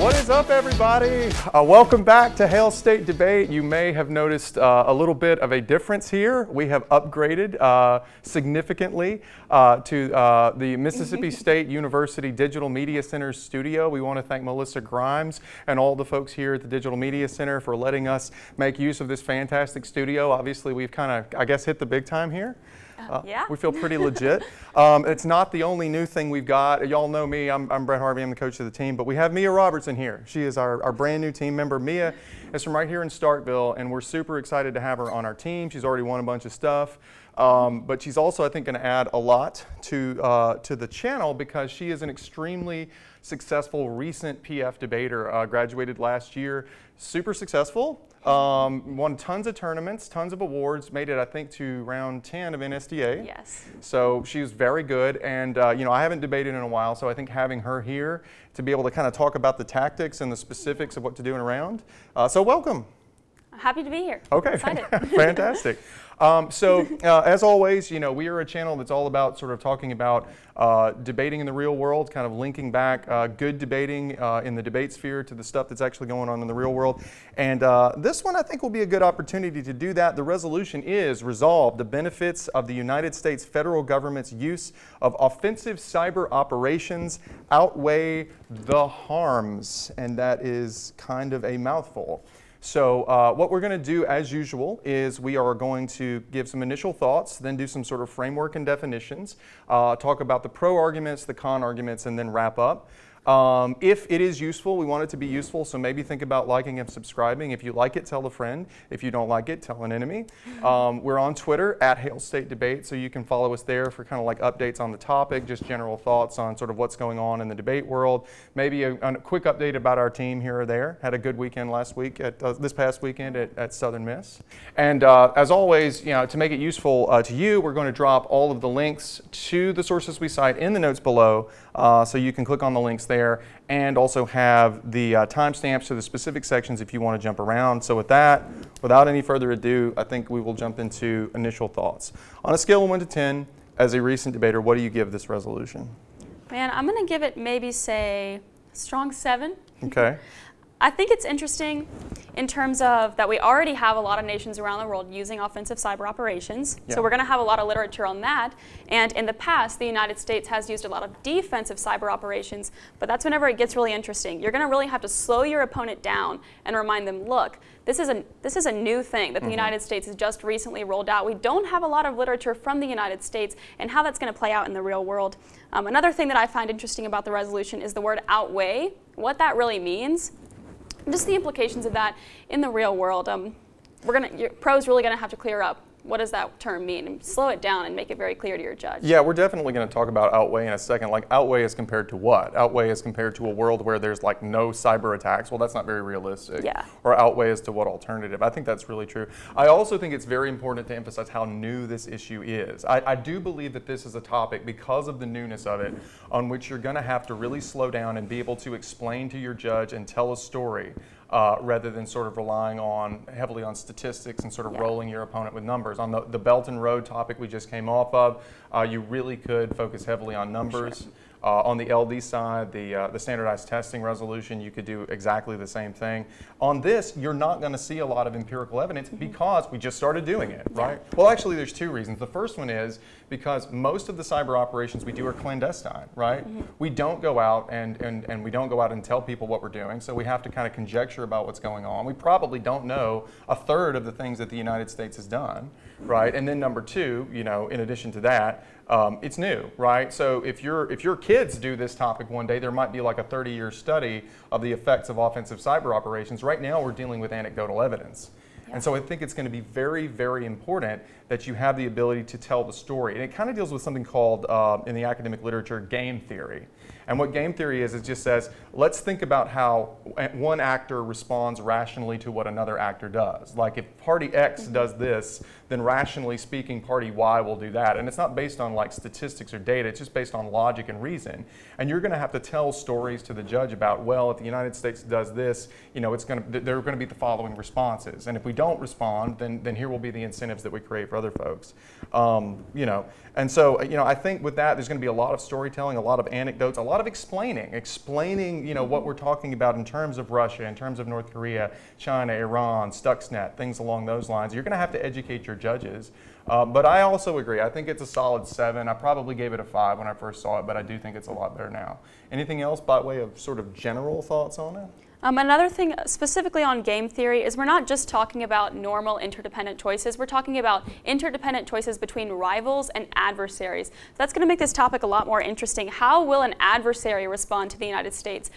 What is up, everybody? Welcome back to Hail State Debate. You may have noticed a little bit of a difference here. We have upgraded significantly to the Mississippi State University Digital Media Center studio. We want to thank Melissa Grimes and all the folks here at the Digital Media Center for letting us make use of this fantastic studio. Obviously, we've kind of, I guess, hit the big time here. Yeah. We feel pretty legit. It's not the only new thing we've got. Y'all know me. I'm Brett Harvey. I'm the coach of the team. But we have Mia Robertson here. She is our brand new team member. Mia is from right here in Starkville, and we're super excited to have her on our team. She's already won a bunch of stuff. But she's also, I think, going to add a lot to the channel because she is an extremely successful recent PF debater. Graduated last year. Super successful. Won tons of tournaments, tons of awards, made it, I think, to round 10 of NSDA. Yes. So she was very good, and you know, I haven't debated in a while, so I think having her here to be able to kind of talk about the tactics and the specifics of what to do in a round. So welcome. Happy to be here. Okay, fantastic. As always, you know, we are a channel that's all about sort of talking about debating in the real world, kind of linking back good debating in the debate sphere to the stuff that's actually going on in the real world. And this one, I think, will be a good opportunity to do that. The resolution is resolved. The benefits of the United States federal government's use of offensive cyber operations outweigh the harms. And that is kind of a mouthful. So what we're going to do, as usual, is we are going to give some initial thoughts, then do some sort of framework and definitions, talk about the pro arguments, the con arguments, and then wrap up. If it is useful, we want it to be useful, so maybe think about liking and subscribing. If you like it, tell a friend. If you don't like it, tell an enemy. We're on Twitter, @HailStateDebate, so you can follow us there for kind of like updates on the topic, just general thoughts on sort of what's going on in the debate world. Maybe a quick update about our team here or there. Had a good weekend last week, this past weekend at Southern Miss. And as always, you know, to make it useful to you, we're going to drop all of the links to the sources we cite in the notes below, so you can click on the links there, and also have the timestamps to the specific sections if you want to jump around. So with that, without any further ado, I think we will jump into initial thoughts. On a scale of 1 to 10, as a recent debater, what do you give this resolution? Man, I'm going to give it maybe, say, a strong 7. Okay. I think it's interesting in terms of that we already have a lot of nations around the world using offensive cyber operations. Yeah. So we're going to have a lot of literature on that. And in the past, the United States has used a lot of defensive cyber operations, but that's whenever it gets really interesting. You're going to really have to slow your opponent down and remind them, look, this is a new thing that the United States has just recently rolled out. We don't have a lot of literature from the United States and how that's going to play out in the real world. Another thing that I find interesting about the resolution is the word outweigh, what that really means. Just the implications of that in the real world. Your pro's really going to have to clear up what does that term mean and slow it down and make it very clear to your judge. Yeah, we're definitely going to talk about outweigh in a second. Like, outweigh as compared to what? Outweigh as compared to a world where there's like no cyber attacks. Well, that's not very realistic. Yeah. Or outweigh as to what alternative. I think that's really true. I also think it's very important to emphasize how new this issue is. I do believe that this is a topic, because of the newness of it, on which you're going to have to really slow down and be able to explain to your judge and tell a story. Rather than sort of relying heavily on statistics and sort of rolling your opponent with numbers. On the Belt and Road topic we just came off of, you really could focus heavily on numbers. Sure. On the LD side, the standardized testing resolution, you could do exactly the same thing. On this, you're not going to see a lot of empirical evidence because we just started doing it, right? Well, actually, there's two reasons. The first one is because most of the cyber operations we do are clandestine, right? We don't go out and we don't go out and tell people what we're doing, so we have to kind of conjecture about what's going on. We probably don't know a third of the things that the United States has done, right? And then number two, you know, in addition to that, it's new, right? So if your kids do this topic one day, there might be like a 30-year study of the effects of offensive cyber operations. Right now, we're dealing with anecdotal evidence. Yeah. And so I think it's going to be very, very important that you have the ability to tell the story. And it kind of deals with something called, in the academic literature, game theory. And what game theory is, it just says, let's think about how one actor responds rationally to what another actor does. Like if party X does this, then rationally speaking, party Y will do that. And it's not based on like statistics or data, it's just based on logic and reason. And you're going to have to tell stories to the judge about, well, if the United States does this, you know, there are going to be the following responses. And if we don't respond, then here will be the incentives that we create for other folks. You know, and so, you know, I think with that, there's going to be a lot of storytelling, a lot of anecdotes notes, a lot of explaining, you know, what we're talking about in terms of Russia, in terms of North Korea, China, Iran, Stuxnet, things along those lines. You're going to have to educate your judges. But I also agree. I think it's a solid 7. I probably gave it a 5 when I first saw it, but I do think it's a lot better now. Anything else by way of sort of general thoughts on it? Another thing specifically on game theory is we're not just talking about normal interdependent choices. We're talking about interdependent choices between rivals and adversaries. So that's going to make this topic a lot more interesting. How will an adversary respond to the United States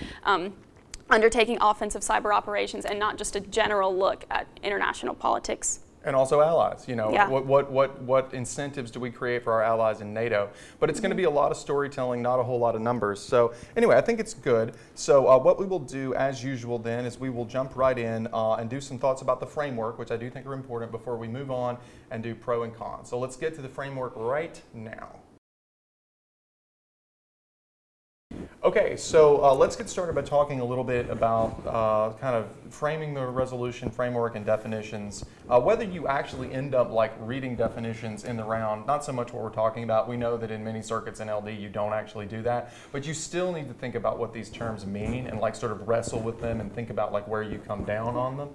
undertaking offensive cyber operations, and not just a general look at international politics? And also allies, you know, yeah. what incentives do we create for our allies in NATO? But it's going to be a lot of storytelling, not a whole lot of numbers. So anyway, I think it's good. So what we will do as usual then is we will jump right in and do some thoughts about the framework, which I do think are important before we move on and do pro and con. So let's get to the framework right now. Okay, so let's get started by talking a little bit about kind of framing the resolution framework and definitions. Whether you actually end up like reading definitions in the round, not so much what we're talking about. We know that in many circuits in LD you don't actually do that, but you still need to think about what these terms mean and like sort of wrestle with them and think about like where you come down on them.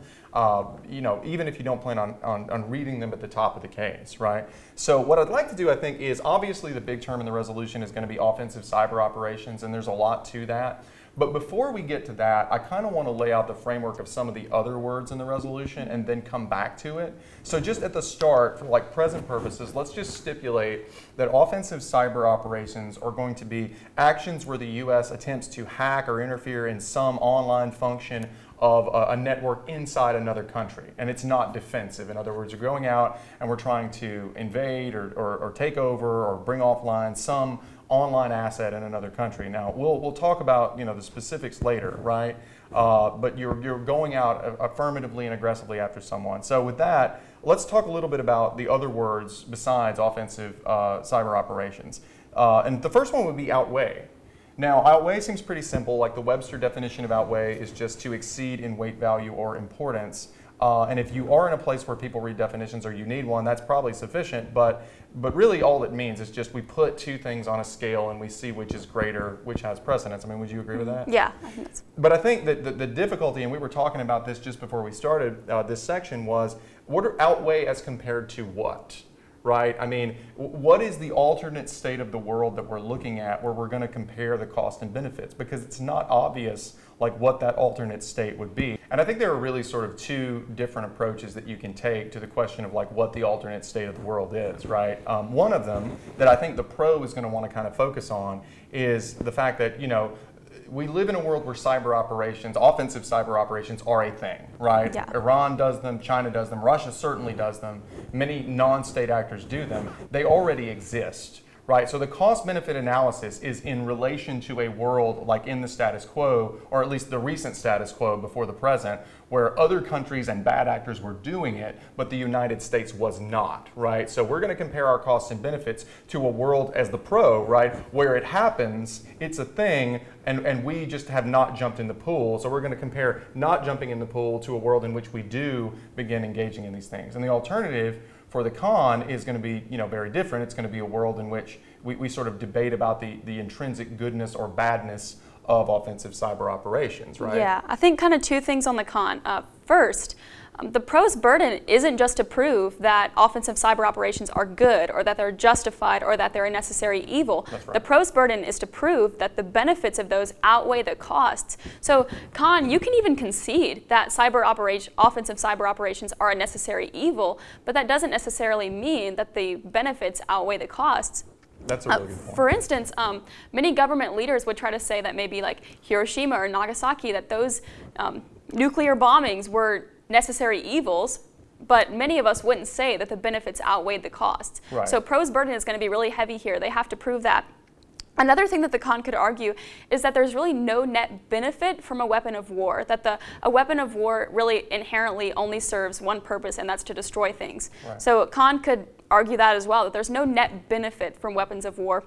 You know, even if you don't plan on reading them at the top of the case, right? So what I'd like to do, I think, is obviously the big term in the resolution is going to be offensive cyber operations, and there's a lot to that. But before we get to that, I kind of want to lay out the framework of some of the other words in the resolution and then come back to it. So just at the start, for like present purposes, let's just stipulate that offensive cyber operations are going to be actions where the U.S. attempts to hack or interfere in some online function of a network inside another country, and it's not defensive. In other words, you're going out and we're trying to invade or take over or bring offline some online asset in another country. Now, we'll talk about, you know, the specifics later, right? But you're going out affirmatively and aggressively after someone. So with that, let's talk a little bit about the other words besides offensive cyber operations. And the first one would be outweigh. Now, outweigh seems pretty simple. Like the Webster definition of outweigh is just to exceed in weight, value, or importance. And if you are in a place where people read definitions or you need one, that's probably sufficient. But really all it means is just we put two things on a scale and we see which is greater, which has precedence. I mean, would you agree with that? Yeah, I think that's... But I think that the difficulty, and we were talking about this just before we started this section, was what are outweigh as compared to what? Right? I mean, what is the alternate state of the world that we're looking at where we're going to compare the cost and benefits? Because it's not obvious like what that alternate state would be. And I think there are really sort of two different approaches that you can take to the question of like what the alternate state of the world is, right? One of them that I think the pro is going to want to kind of focus on is the fact that, you know, we live in a world where cyber operations, offensive cyber operations, are a thing, right? Yeah. Iran does them, China does them, Russia certainly does them. Many non-state actors do them. They already exist, right? So the cost-benefit analysis is in relation to a world like in the status quo, or at least the recent status quo before the present, where other countries and bad actors were doing it, but the United States was not, right? So we're going to compare our costs and benefits to a world as the pro, right? Where it happens, it's a thing, and we just have not jumped in the pool. So we're going to compare not jumping in the pool to a world in which we do begin engaging in these things. And the alternative for the con is going to be, you know, very different. It's going to be a world in which we sort of debate about the intrinsic goodness or badness of offensive cyber operations, right? Yeah, I think kind of two things on the con. First, the pro's burden isn't just to prove that offensive cyber operations are good or that they're justified or that they're a necessary evil. That's right. The pro's burden is to prove that the benefits of those outweigh the costs. So con, you can even concede that offensive cyber operations are a necessary evil, but that doesn't necessarily mean that the benefits outweigh the costs. That's a really good point. For instance, many government leaders would try to say that maybe like Hiroshima or Nagasaki, that those nuclear bombings were necessary evils, but many of us wouldn't say that the benefits outweighed the costs. Right. So pro's burden is going to be really heavy here. They have to prove that. Another thing that the con could argue is that there's really no net benefit from a weapon of war, that a weapon of war really inherently only serves one purpose, and that's to destroy things. Right. So con could argue that as well, that there's no net benefit from weapons of war.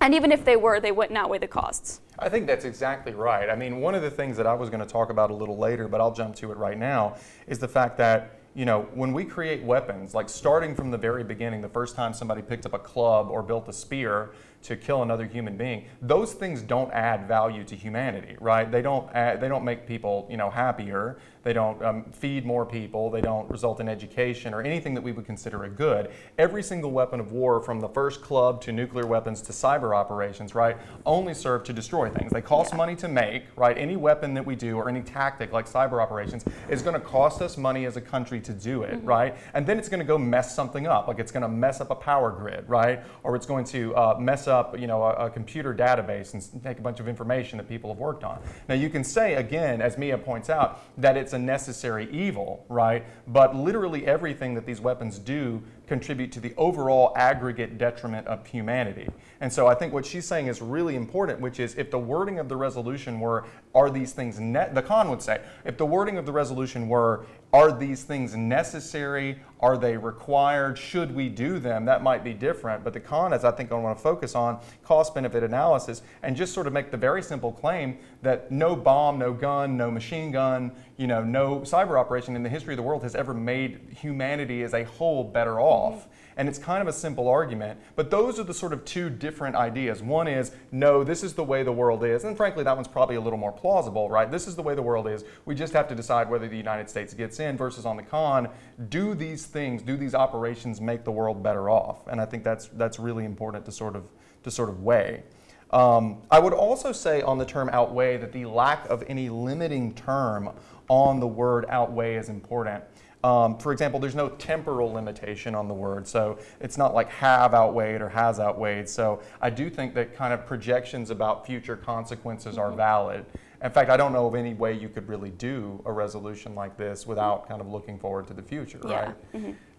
And even if they were, they wouldn't outweigh the costs. I think that's exactly right. I mean, one of the things that I was going to talk about a little later, but I'll jump to it right now, is the fact that, you know, when we create weapons, like starting from the very beginning, the first time somebody picked up a club or built a spear, to kill another human being, those things don't add value to humanity, right? They don't make people, you know, happier. They don't feed more people. They don't result in education or anything that we would consider a good. Every single weapon of war, from the first club to nuclear weapons to cyber operations, right, only serve to destroy things. They cost money to make, right? Any weapon that we do or any tactic like cyber operations is going to cost us money as a country to do it, right? And then it's going to go mess something up, like it's going to mess up a power grid, right? Or it's going to mess up, you know, a computer database and take a bunch of information that people have worked on. Now you can say, again, as Mia points out, that it's a necessary evil, right? But literally everything that these weapons do contribute to the overall aggregate detriment of humanity. And so I think what she's saying is really important, which is if the wording of the resolution were, are these things, the Khan would say, if the wording of the resolution were, are these things necessary? Are they required? Should we do them? That might be different. But the Khan is, I think, I want to focus on cost-benefit analysis and just sort of make the very simple claim that no bomb, no gun, no machine gun, you know, no cyber operation in the history of the world has ever made humanity as a whole better off. And it's kind of a simple argument, but those are the sort of two different ideas. One is, no, this is the way the world is, and frankly, that one's probably a little more plausible, right? This is the way the world is. We just have to decide whether the United States gets in, versus on the con, do these things, do these operations make the world better off? And I think that's really important to sort of weigh. I would also say on the term outweigh that the lack of any limiting term on the word outweigh is important. For example, there's no temporal limitation on the word, so it's not like have outweighed or has outweighed. So I do think that kind of projections about future consequences are valid. In fact, I don't know of any way you could really do a resolution like this without kind of looking forward to the future, right?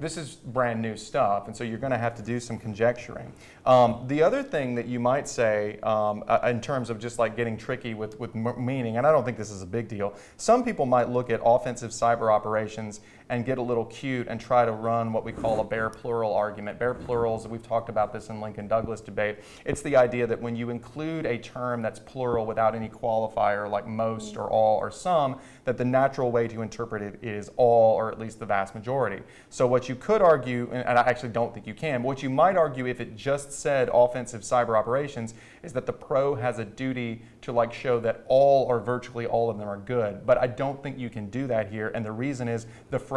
This is brand new stuff, and so you're going to have to do some conjecturing. The other thing that you might say in terms of just like getting tricky with meaning, and I don't think this is a big deal, some people might look at offensive cyber operations and get a little cute and try to run what we call a bare plural argument. Bare plurals, we've talked about this in Lincoln-Douglas debate. It's the idea that when you include a term that's plural without any qualifier like most or all or some, that the natural way to interpret it is all, or at least the vast majority. So what you could argue, and I actually don't think you can, but what you might argue if it just said offensive cyber operations is that the pro has a duty to like show that all or virtually all of them are good. But I don't think you can do that here, and the reason is the phrase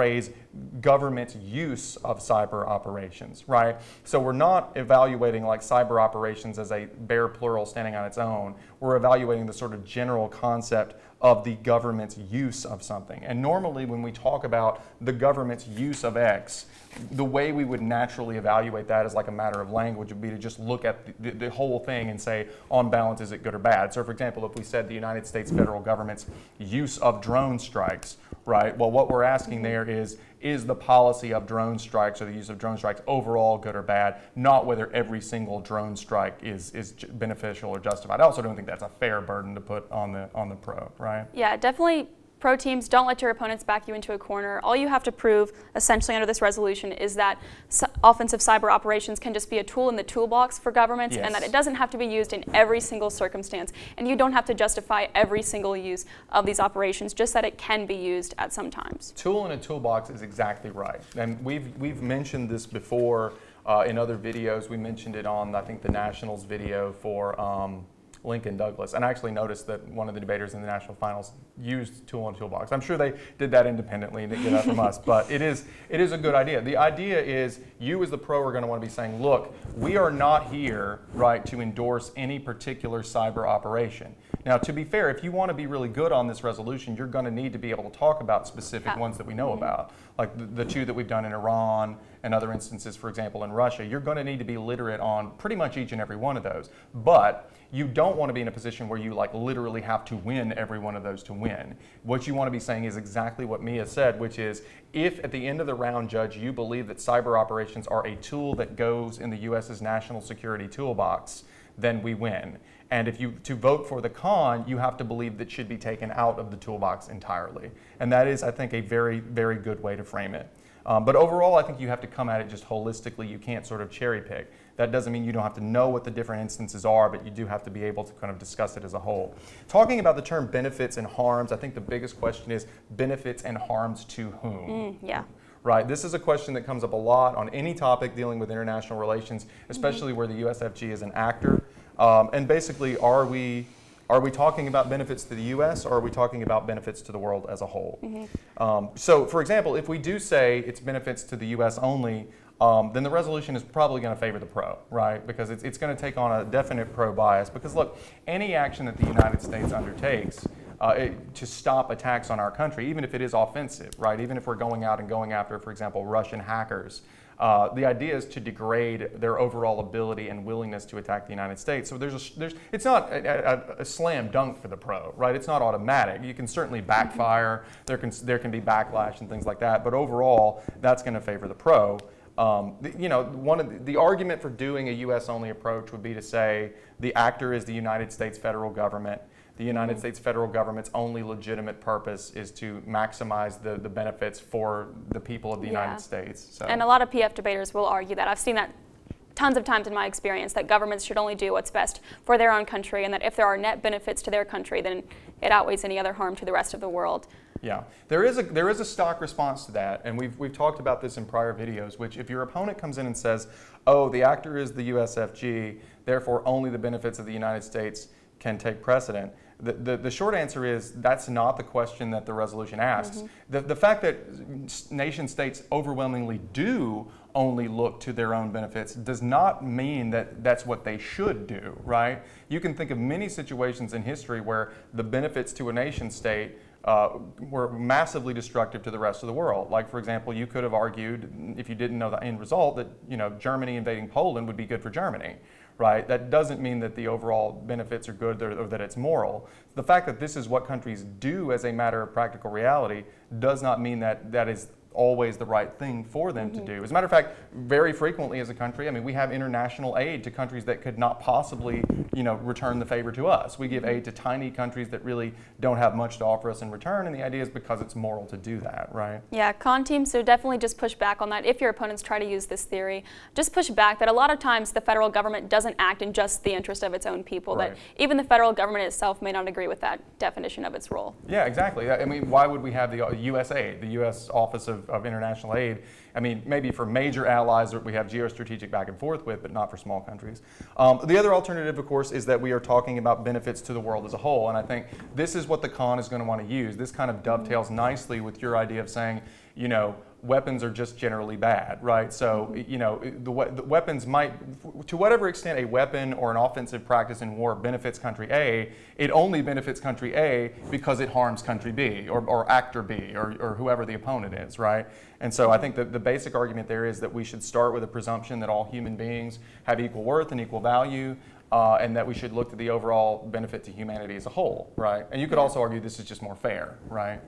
government's use of cyber operations, right? So we're not evaluating like cyber operations as a bare plural standing on its own. We're evaluating the sort of general concept of the government's use of something. And normally when we talk about the government's use of X, the way we would naturally evaluate that as like a matter of language would be to just look at the whole thing and say, on balance, is it good or bad? So for example, if we said the United States federal government's use of drone strikes, right? Well, what we're asking there is the policy of drone strikes or the use of drone strikes overall good or bad, not whether every single drone strike is beneficial or justified. I also don't think that's a fair burden to put on the pro, right? Yeah, definitely. Pro teams, don't let your opponents back you into a corner. All you have to prove, essentially under this resolution, is that offensive cyber operations can just be a tool in the toolbox for governments, and that it doesn't have to be used in every single circumstance. And you don't have to justify every single use of these operations, just that it can be used at some times. Tool in a toolbox is exactly right. And we've mentioned this before in other videos. We mentioned it on, I think, the Nationals video for Lincoln-Douglas, and I actually noticed that one of the debaters in the national finals used tool and toolbox. I'm sure they did that independently and didn't get that from us, but it is a good idea. The idea is you as the pro are going to want to be saying, look, we are not here, right, to endorse any particular cyber operation. Now, to be fair, if you want to be really good on this resolution, you're going to need to be able to talk about specific ones that we know about, like the two that we've done in Iran and other instances, for example, in Russia. You're going to need to be literate on pretty much each and every one of those. But you don't want to be in a position where you like literally have to win every one of those to win. What you want to be saying is exactly what Mia said, which is if at the end of the round, Judge, you believe that cyber operations are a tool that goes in the U.S.'s national security toolbox, then we win. And if you to vote for the con, you have to believe that should be taken out of the toolbox entirely. And that is, I think, a very, very good way to frame it. But overall, I think you have to come at it just holistically. You can't sort of cherry pick. That doesn't mean you don't have to know what the different instances are, but you do have to be able to kind of discuss it as a whole. Talking about the term benefits and harms, I think the biggest question is benefits and harms to whom? Yeah. right? This is a question that comes up a lot on any topic dealing with international relations, especially where the USFG is an actor. And basically, are we talking about benefits to the U.S. or are we talking about benefits to the world as a whole? So, for example, if we do say it's benefits to the U.S. only, then the resolution is probably going to favor the pro, right? Because it's going to take on a definite pro bias. Because look, any action that the United States undertakes to stop attacks on our country, even if it is offensive, right? Even if we're going out and going after, for example, Russian hackers, the idea is to degrade their overall ability and willingness to attack the United States. So it's not a slam dunk for the pro, right? It's not automatic. You can certainly backfire. There can be backlash and things like that. But overall, that's going to favor the pro. The argument for doing a U.S.-only approach would be to say the actor is the United States federal government. The United States federal government's only legitimate purpose is to maximize the benefits for the people of the United States. So. And a lot of PF debaters will argue that. I've seen that tons of times in my experience, that governments should only do what's best for their own country, and that if there are net benefits to their country, then it outweighs any other harm to the rest of the world. Yeah, there is a stock response to that, and we've talked about this in prior videos, which if your opponent comes in and says, oh, the actor is the USFG, therefore only the benefits of the United States can take precedent. The short answer is that's not the question that the resolution asks. The fact that nation states overwhelmingly do only look to their own benefits does not mean that that's what they should do, right? You can think of many situations in history where the benefits to a nation state were massively destructive to the rest of the world. Like, for example, you could have argued, if you didn't know the end result, that Germany invading Poland would be good for Germany. Right? That doesn't mean that the overall benefits are good or that it's moral. The fact that this is what countries do as a matter of practical reality does not mean that that is always the right thing for them to do. As a matter of fact, very frequently as a country, I mean, we have international aid to countries that could not possibly, return the favor to us. We give aid to tiny countries that really don't have much to offer us in return, and the idea is because it's moral to do that, right? Yeah, con team, so definitely just push back on that. If your opponents try to use this theory, just push back that a lot of times the federal government doesn't act in just the interest of its own people, right. That even the federal government itself may not agree with that definition of its role. Yeah, exactly. I mean, why would we have the USAID, the U.S. Office of International Aid? I mean, maybe for major allies that we have geostrategic back and forth with, but not for small countries. The other alternative, of course, is that we are talking about benefits to the world as a whole, and I think this is what the con is going to want to use. This kind of dovetails nicely with your idea of saying, weapons are just generally bad, right? So, the weapons might, to whatever extent a weapon or an offensive practice in war benefits country A, it only benefits country A because it harms country B or actor B or whoever the opponent is, right? And so I think that the basic argument there is that we should start with a presumption that all human beings have equal worth and equal value, and that we should look to the overall benefit to humanity as a whole, right? And you could also argue this is just more fair, right?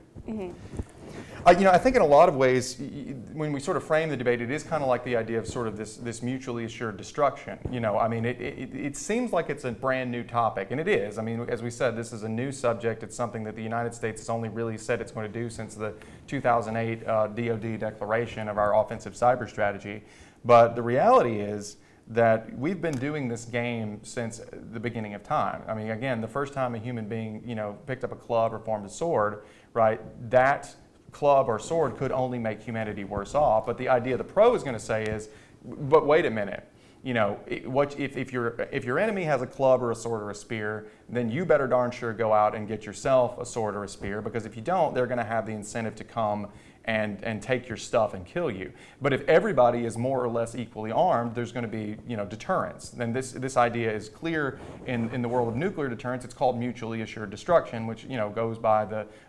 I think in a lot of ways, when we sort of frame the debate, it is kind of like the idea of sort of this mutually assured destruction. I mean, it seems like it's a brand new topic, and it is. I mean, as we said, this is a new subject. It's something that the United States has only really said it's going to do since the 2008 DoD declaration of our offensive cyber strategy. But the reality is that we've been doing this game since the beginning of time. I mean, again, the first time a human being, picked up a club or formed a sword, right, that club or sword could only make humanity worse off. But the idea the pro is going to say is, but wait a minute, if your enemy has a club or a sword or a spear, then you better darn sure go out and get yourself a sword or a spear, because if you don't, they're going to have the incentive to come and take your stuff and kill you. But if everybody is more or less equally armed, there's going to be deterrence. And this idea is clear in the world of nuclear deterrence. It's called mutually assured destruction, which goes by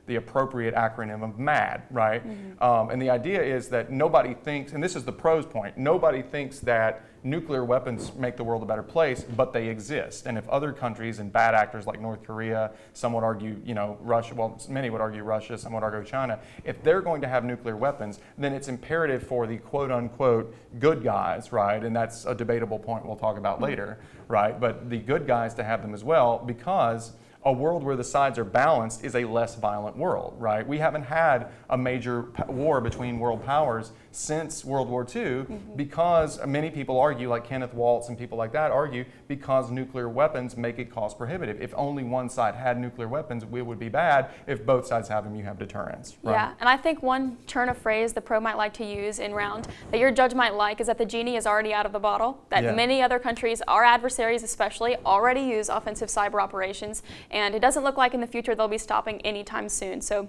the appropriate acronym of MAD, right? And the idea is that nobody thinks, and this is the pro's point, nobody thinks that nuclear weapons make the world a better place, but they exist. And if other countries and bad actors like North Korea, some would argue, Russia, well, many would argue Russia, some would argue China, if they're going to have nuclear weapons, then it's imperative for the quote-unquote good guys, right? And that's a debatable point we'll talk about later, right? But the good guys to have them as well, because a world where the sides are balanced is a less violent world, right? We haven't had a major war between world powers since World War II, because many people argue, like Kenneth Waltz and people like that argue, because nuclear weapons make it cost prohibitive. If only one side had nuclear weapons, it would be bad. If both sides have them, you have deterrence. Right? Yeah, and I think one turn of phrase the pro might like to use in round that your judge might like is that the genie is already out of the bottle, that many other countries, our adversaries especially, already use offensive cyber operations, and it doesn't look like in the future they'll be stopping anytime soon. So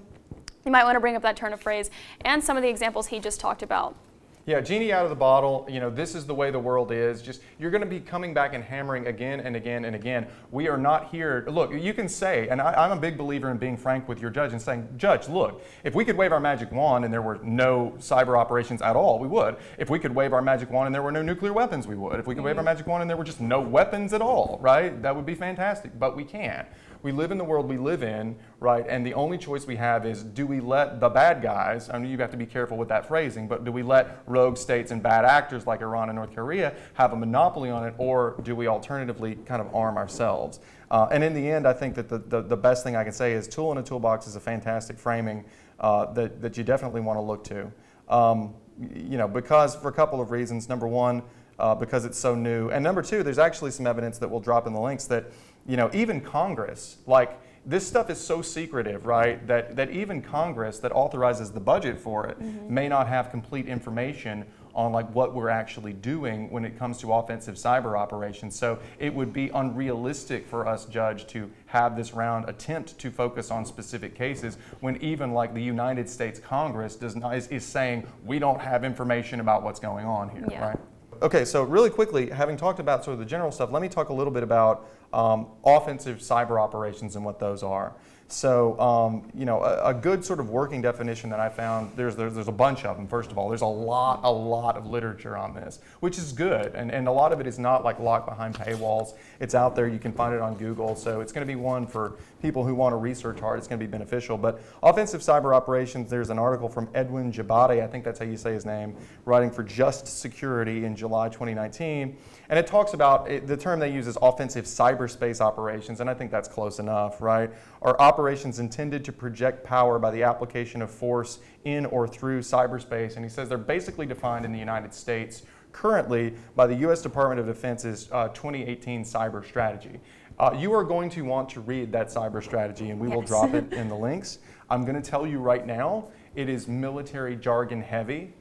you might want to bring up that turn of phrase and some of the examples he just talked about. Yeah, genie out of the bottle, you know, this is the way the world is. Just, you're going to be coming back and hammering again and again and again. We are not here. Look, you can say, and I'm a big believer in being frank with your judge and saying, Judge, look, if we could wave our magic wand and there were no cyber operations at all, we would. If we could wave our magic wand and there were no nuclear weapons, we would. If we could wave our magic wand and there were just no weapons at all, right? That would be fantastic, but we can't. We live in the world we live in, right? And the only choice we have is, do we let the bad guys, I mean, you have to be careful with that phrasing, but do we let rogue states and bad actors like Iran and North Korea have a monopoly on it, or do we alternatively kind of arm ourselves? And in the end, I think that the best thing I can say is tool in a toolbox is a fantastic framing that you definitely want to look to. You know, because for a couple of reasons. Number one, because it's so new. And number two, there's actually some evidence that we'll drop in the links that, you know, even Congress, like, this stuff is so secretive, right, that even Congress that authorizes the budget for it may not have complete information on like what we're actually doing when it comes to offensive cyber operations. So it would be unrealistic for us, Judge, to have this round attempt to focus on specific cases when even like the United States Congress is saying we don't have information about what's going on here, right? Okay, so really quickly, having talked about sort of the general stuff, let me talk a little bit about offensive cyber operations and what those are. So, you know, a good sort of working definition that I found, there's a bunch of them, first of all. There's a lot of literature on this, which is good. And a lot of it is not like locked behind paywalls. It's out there. You can find it on Google. So it's going to be one for people who want to research hard. It's going to be beneficial. But offensive cyber operations, there's an article from Edwin Jabate, I think that's how you say his name, writing for Just Security in July 2019. And it talks about, the term they use is offensive cyberspace operations, and I think that's close enough, right? Are operations intended to project power by the application of force in or through cyberspace. And he says they're basically defined in the United States currently by the U.S. Department of Defense's 2018 cyber strategy. You are going to want to read that cyber strategy, and we will drop it in the links. I'm going to tell you right now, it is military jargon heavy.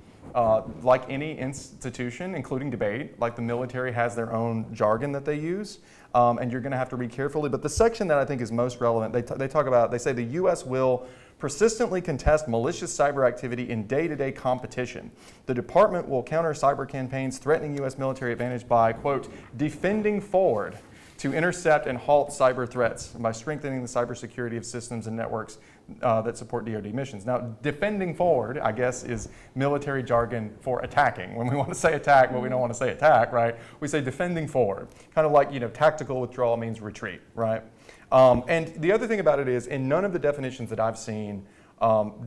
Like any institution, including debate, like the military has their own jargon that they use, and you're going to have to read carefully. But the section that I think is most relevant, they say the U.S. will persistently contest malicious cyber activity in day-to-day competition. The department will counter cyber campaigns threatening U.S. military advantage by, quote, defending forward to intercept and halt cyber threats by strengthening the cybersecurity of systems and networks that support DoD missions. Now, defending forward, I guess, is military jargon for attacking. When we want to say attack, but we don't want to say attack, right? We say defending forward. Kind of like, you know, tactical withdrawal means retreat, right? And the other thing about it is, in none of the definitions that I've seen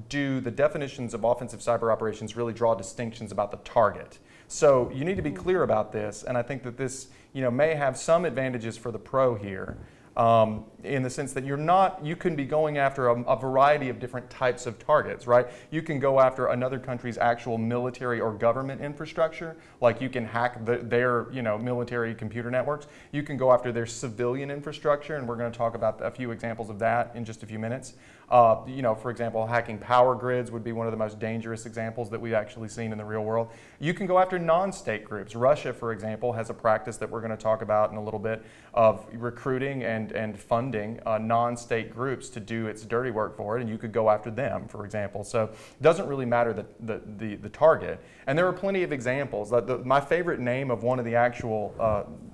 do the definitions of offensive cyber operations really draw distinctions about the target. So you need to be clear about this, and I think that this, you know, may have some advantages for the pro here. In the sense that you can be going after a variety of different types of targets, right? You can go after another country's actual military or government infrastructure, like you can hack their, you know, military computer networks. You can go after their civilian infrastructure, and we're going to talk about a few examples of that in just a few minutes. You know, for example, hacking power grids would be one of the most dangerous examples that we've actually seen in the real world. You can go after non-state groups. Russia, for example, has a practice that we're going to talk about in a little bit of recruiting and funding non-state groups to do its dirty work for it, and you could go after them, for example. So it doesn't really matter the target. And there are plenty of examples. My favorite name of one of the actual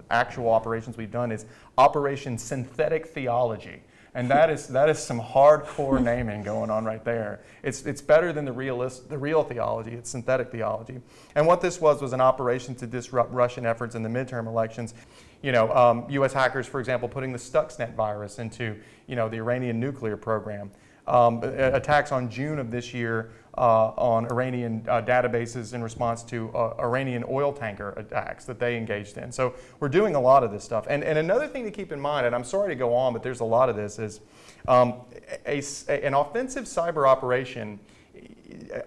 operations we've done is Operation Synthetic Theology. And that is some hardcore naming going on right there. It's better than the real theology. It's synthetic theology. And what this was an operation to disrupt Russian efforts in the midterm elections. You know, U.S. hackers, for example, putting the Stuxnet virus into, you know, the Iranian nuclear program. Attacks on June of this year on Iranian databases in response to Iranian oil tanker attacks that they engaged in. So we're doing a lot of this stuff. And another thing to keep in mind, and I'm sorry to go on, but there's a lot of this, is an offensive cyber operation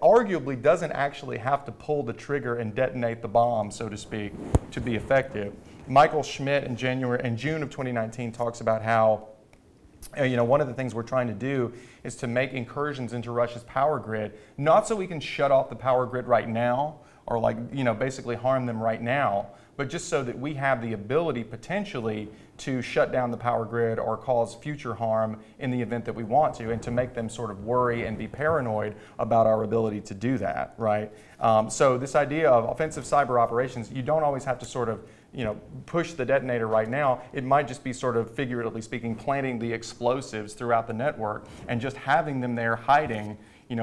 arguably doesn't actually have to pull the trigger and detonate the bomb, so to speak, to be effective. Michael Schmidt in June of 2019 talks about how one of the things we're trying to do is to make incursions into Russia's power grid, not so we can shut off the power grid right now or basically harm them right now, but just so that we have the ability potentially to shut down the power grid or cause future harm in the event that we want to, and to make them sort of worry and be paranoid about our ability to do that, right? So this idea of offensive cyber operations, you don't always have to sort of push the detonator right now. It might just be sort of, figuratively speaking, planting the explosives throughout the network and just having them there hiding,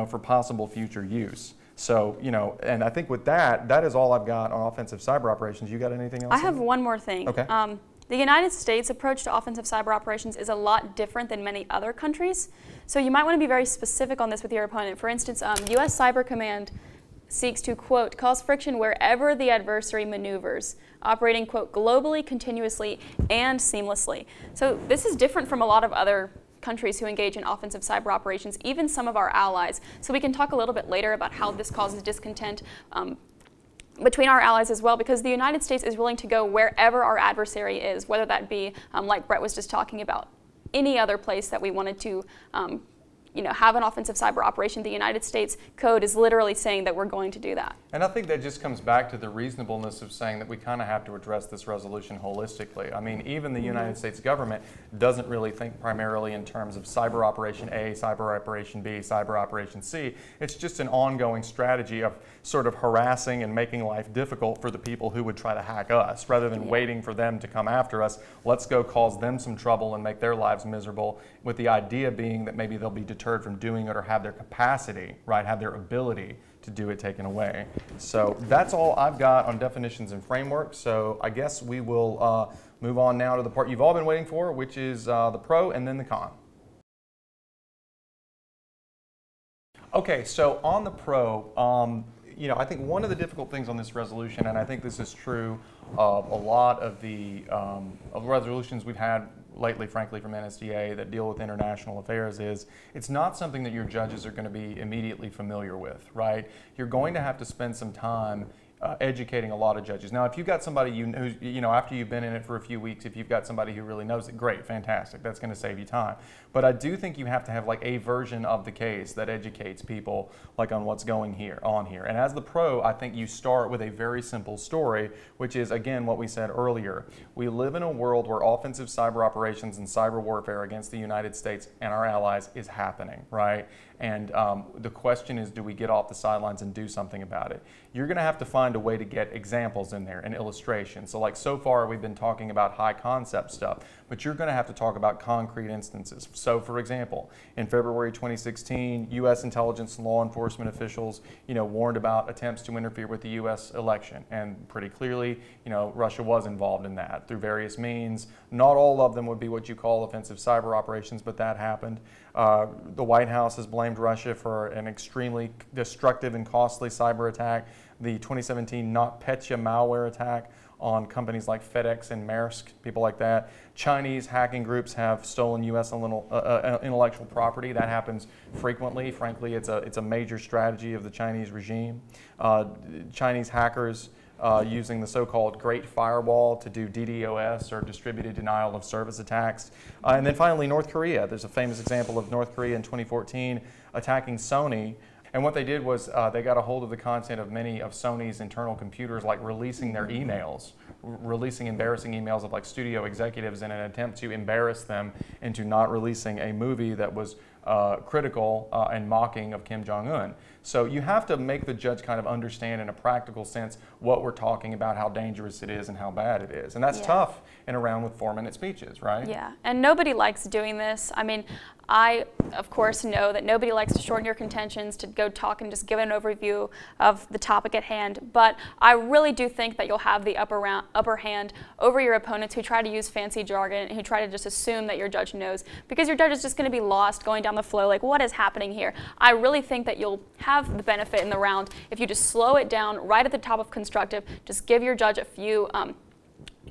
for possible future use. So, and I think with that is all I've got on offensive cyber operations. You got anything else? I have one more thing. Okay. The United States approach to offensive cyber operations is a lot different than many other countries. So you might want to be very specific on this with your opponent. For instance, U.S. Cyber Command seeks to, quote, cause friction wherever the adversary maneuvers, operating, quote, globally, continuously, and seamlessly. So this is different from a lot of other countries who engage in offensive cyber operations, even some of our allies. So we can talk a little bit later about how this causes discontent between our allies as well, because the United States is willing to go wherever our adversary is, whether that be, like Brett was just talking about, any other place that we wanted to have an offensive cyber operation. The United States Code is literally saying that we're going to do that. And I think that just comes back to the reasonableness of saying that we kind of have to address this resolution holistically. I mean, even the United States government doesn't really think primarily in terms of cyber operation A, cyber operation B, cyber operation C. It's just an ongoing strategy of sort of harassing and making life difficult for the people who would try to hack us. Rather than waiting for them to come after us, let's go cause them some trouble and make their lives miserable, with the idea being that maybe they'll be deterred from doing it or have their capacity, right, have their ability to do it taken away. So that's all I've got on definitions and frameworks. So I guess we will move on now to the part you've all been waiting for, which is the pro and then the con. Okay, so on the pro, I think one of the difficult things on this resolution, and I think this is true of a lot of the resolutions we've had lately, frankly, from NSDA that deal with international affairs, is it's not something that your judges are going to be immediately familiar with, right? You're going to have to spend some time educating a lot of judges. Now, if you've got somebody who's, after you've been in it for a few weeks, if you've got somebody who really knows it, great, fantastic, that's going to save you time. But I do think you have to have like a version of the case that educates people like on what's going on here. And as the pro, I think you start with a very simple story, which is, again, what we said earlier. We live in a world where offensive cyber operations and cyber warfare against the United States and our allies is happening, right? And the question is, do we get off the sidelines and do something about it? You're going to have to find a way to get examples in there and illustrations. So like so far we've been talking about high concept stuff, but you're going to have to talk about concrete instances. So for example, in February 2016, U.S. intelligence and law enforcement officials, warned about attempts to interfere with the U.S. election. And pretty clearly, Russia was involved in that through various means. Not all of them would be what you call offensive cyber operations, but that happened. The White House has blamed Russia for an extremely destructive and costly cyber attack. The 2017 NotPetya malware attack on companies like FedEx and Maersk, people like that. Chinese hacking groups have stolen U.S. intellectual property. That happens frequently. Frankly, it's a major strategy of the Chinese regime. Chinese hackers using the so-called Great Firewall to do DDoS, or distributed denial of service attacks. And then finally, North Korea. There's a famous example of North Korea in 2014 attacking Sony. And what they did was they got a hold of the content of many of Sony's internal computers, like releasing their emails, releasing embarrassing emails of like studio executives in an attempt to embarrass them into not releasing a movie that was critical and mocking of Kim Jong-un. So you have to make the judge kind of understand in a practical sense what we're talking about, how dangerous it is and how bad it is. And that's tough in a round with 4-minute speeches, right? Yeah, and nobody likes doing this. I mean, I, of course, know that nobody likes to shorten your contentions, to go talk and just give an overview of the topic at hand, but I really do think that you'll have the upper hand over your opponents who try to use fancy jargon and who try to just assume that your judge knows, because your judge is just going to be lost going down the flow like, what is happening here? I really think that you'll have the benefit in the round if you just slow it down right at the top of constructive, just give your judge a few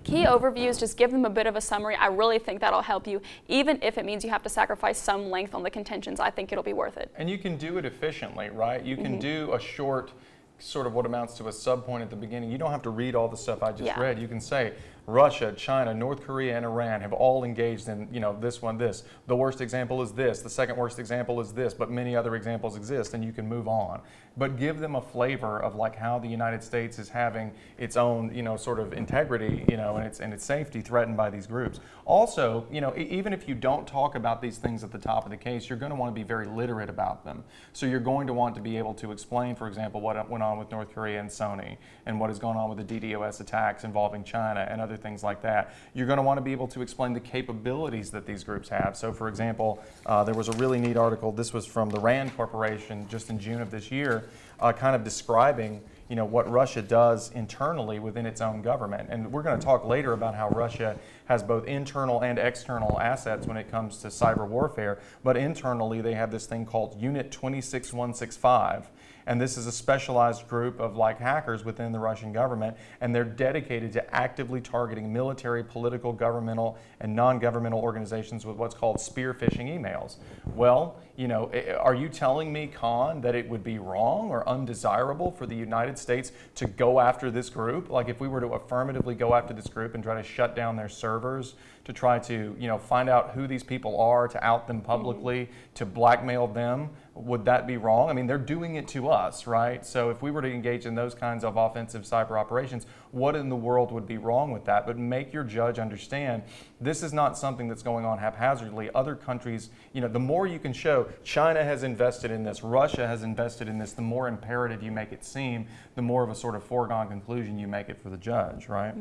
key overviews, just give them a bit of a summary. I really think that'll help you. Even if it means you have to sacrifice some length on the contentions, I think it'll be worth it. And you can do it efficiently, right? You can do a short, sort of what amounts to a subpoint at the beginning. You don't have to read all the stuff I just read. You can say, Russia, China, North Korea, and Iran have all engaged in, this one, this. The worst example is this. The second worst example is this, but many other examples exist, and you can move on. But give them a flavor of like how the United States is having its own, sort of integrity, and its safety threatened by these groups. Also, even if you don't talk about these things at the top of the case, you're going to want to be very literate about them. So you're going to want to be able to explain, for example, what went on with North Korea and Sony, and what has gone on with the DDoS attacks involving China and other things like that. You're going to want to be able to explain the capabilities that these groups have. So for example, there was a really neat article, this was from the RAND Corporation just in June of this year, kind of describing what Russia does internally within its own government. And we're going to talk later about how Russia has both internal and external assets when it comes to cyber warfare, but internally they have this thing called Unit 26165. And this is a specialized group of hackers within the Russian government, and they're dedicated to actively targeting military, political, governmental, and non-governmental organizations with what's called spear phishing emails. Well, are you telling me, Khan, that it would be wrong or undesirable for the United States to go after this group? Like if we were to affirmatively go after this group and try to shut down their servers, to try to find out who these people are, to out them publicly, to blackmail them, would that be wrong? I mean, they're doing it to us, right? So if we were to engage in those kinds of offensive cyber operations, what in the world would be wrong with that? But make your judge understand this is not something that's going on haphazardly. Other countries, the more you can show China has invested in this, Russia has invested in this, the more imperative you make it seem, the more of a sort of foregone conclusion you make it for the judge, right?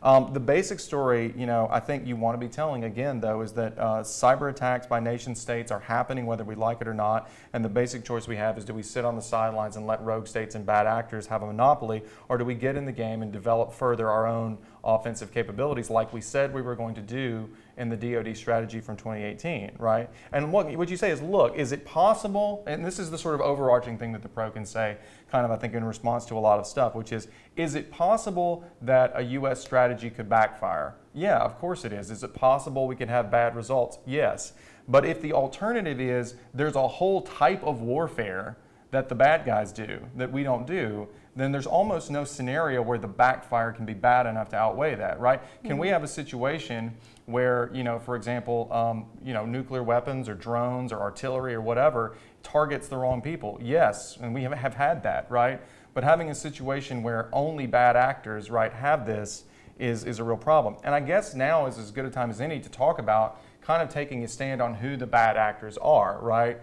The basic story, I think you want to be telling again, though, is that cyber attacks by nation states are happening whether we like it or not, and the basic choice we have is do we sit on the sidelines and let rogue states and bad actors have a monopoly, or do we get in the game and develop further our own offensive capabilities like we said we were going to do in the DoD strategy from 2018, right? And what you say is, look, is it possible, and this is the sort of overarching thing that the pro can say, kind of I think in response to a lot of stuff, which is it possible that a U.S. strategy could backfire? Yeah, of course it is. Is it possible we could have bad results? Yes. But if the alternative is there's a whole type of warfare that the bad guys do that we don't do, then there's almost no scenario where the backfire can be bad enough to outweigh that, right? Can we have a situation where, for example, nuclear weapons or drones or artillery or whatever targets the wrong people? Yes, and we have had that, right? But having a situation where only bad actors, right, have this is a real problem. And I guess now is as good a time as any to talk about kind of taking a stand on who the bad actors are, right?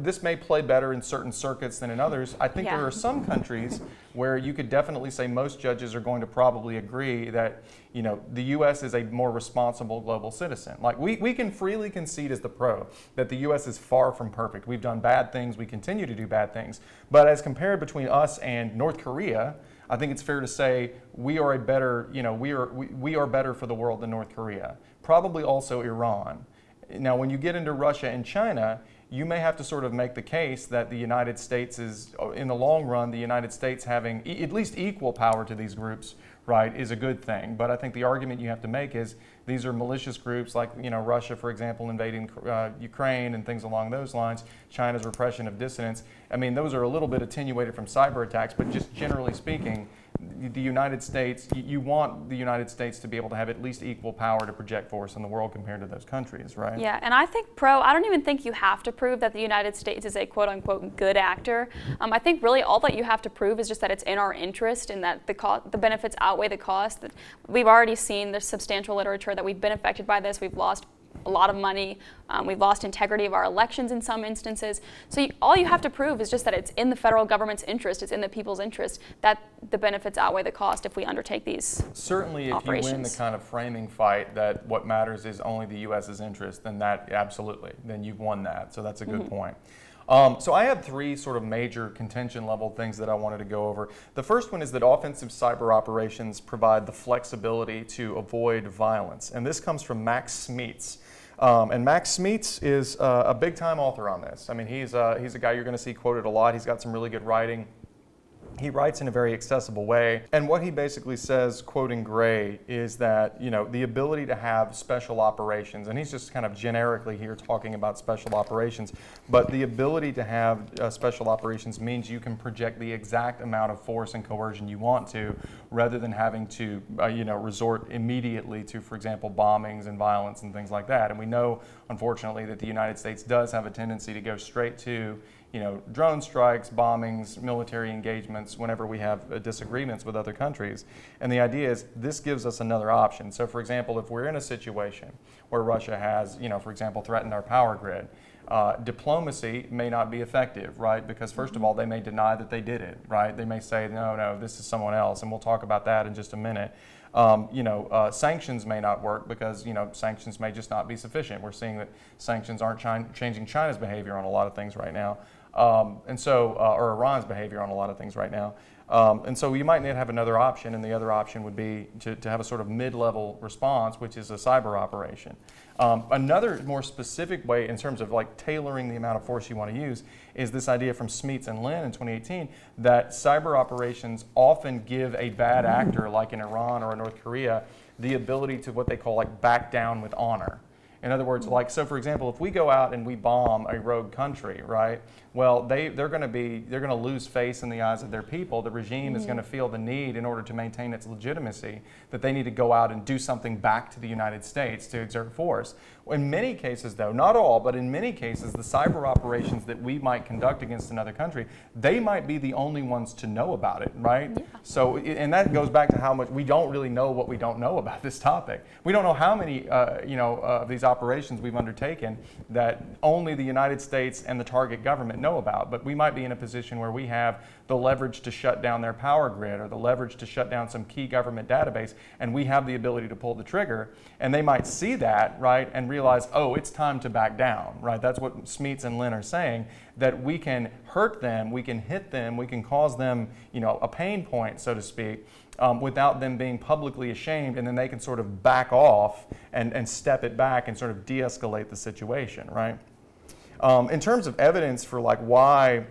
This may play better in certain circuits than in others. I think there are some countries where you could definitely say most judges are going to probably agree that, the U.S. is a more responsible global citizen. Like we can freely concede as the pro that the U.S. is far from perfect. We've done bad things. We continue to do bad things. But as compared between us and North Korea, I think it's fair to say we are a better, we are better for the world than North Korea. Probably also Iran. Now, when you get into Russia and China, you may have to sort of make the case that the United States is, in the long run, the United States having at least equal power to these groups, right, is a good thing. But I think the argument you have to make is these are malicious groups like, Russia, for example, invading Ukraine and things along those lines, China's repression of dissidents. I mean, those are a little bit attenuated from cyber attacks, but just generally speaking, the United States, you want the United States to be able to have at least equal power to project force in the world compared to those countries, right? Yeah, and I think, I don't even think you have to prove that the United States is a quote-unquote good actor. I think really all that you have to prove is just that it's in our interest and that the benefits outweigh the cost. That we've already seen there's substantial literature that we've been affected by this. We've lost a lot of money. We've lost integrity of our elections in some instances. So all you have to prove is just that it's in the federal government's interest, it's in the people's interest, that the benefits outweigh the cost if we undertake these Certainly, operations. If you win the kind of framing fight that what matters is only the U.S.'s interest, then that, absolutely, then you've won that. So that's a good point. So I have three sort of major contention level things that I wanted to go over. The first one is that offensive cyber operations provide the flexibility to avoid violence. And this comes from Max Smeets. And Max Smeets is a big time author on this. I mean, he's a guy you're going to see quoted a lot. He's got some really good writing. he writes in a very accessible way, and what he basically says, quoting Gray, is that, you know, the ability to have special operations, and he's just kind of generically here talking about special operations, but the ability to have special operations means you can project the exact amount of force and coercion you want to, rather than having to, you know, resort immediately to, for example, bombings and violence and things like that. And we know, unfortunately, that the United States does have a tendency to go straight to, you know, drone strikes, bombings, military engagements whenever we have disagreements with other countries. And the idea is this gives us another option. So, for example, if we're in a situation where Russia has, you know, for example, threatened our power grid, diplomacy may not be effective, right? Because first of all, they may deny that they did it, right? They may say, no, this is someone else, and we'll talk about that in just a minute. Sanctions may not work because, you know, sanctions may just not be sufficient. We're seeing that sanctions aren't changing China's behavior on a lot of things right now. Or Iran's behavior on a lot of things right now. And so you might need to have another option, and the other option would be to have a sort of mid-level response, which is a cyber operation. Another more specific way in terms of like tailoring the amount of force you want to use is this idea from Smeets and Lin in 2018 that cyber operations often give a bad actor like in Iran or in North Korea the ability to what they call like back down with honor. In other words, like, so for example, if we go out and we bomb a rogue country, right? Well, they're going to lose face in the eyes of their people. The regime is going to feel the need, in order to maintain its legitimacy, that they need to go out and do something back to the United States to exert force. In many cases, though, not all, but in many cases, the cyber operations that we might conduct against another country, they might be the only ones to know about it, right? Yeah. So, and that goes back to how much we don't really know what we don't know about this topic. We don't know how many, of these operations we've undertaken that only the United States and the target government know about, but we might be in a position where we have the leverage to shut down their power grid or the leverage to shut down some key government database, and we have the ability to pull the trigger, and they might see that, right, and realize, oh, it's time to back down, right? That's what Smeets and Lin are saying, that we can hurt them, we can hit them, we can cause them, you know, a pain point, so to speak, without them being publicly ashamed, and then they can sort of back off and step it back and sort of de-escalate the situation, right? In terms of evidence for like why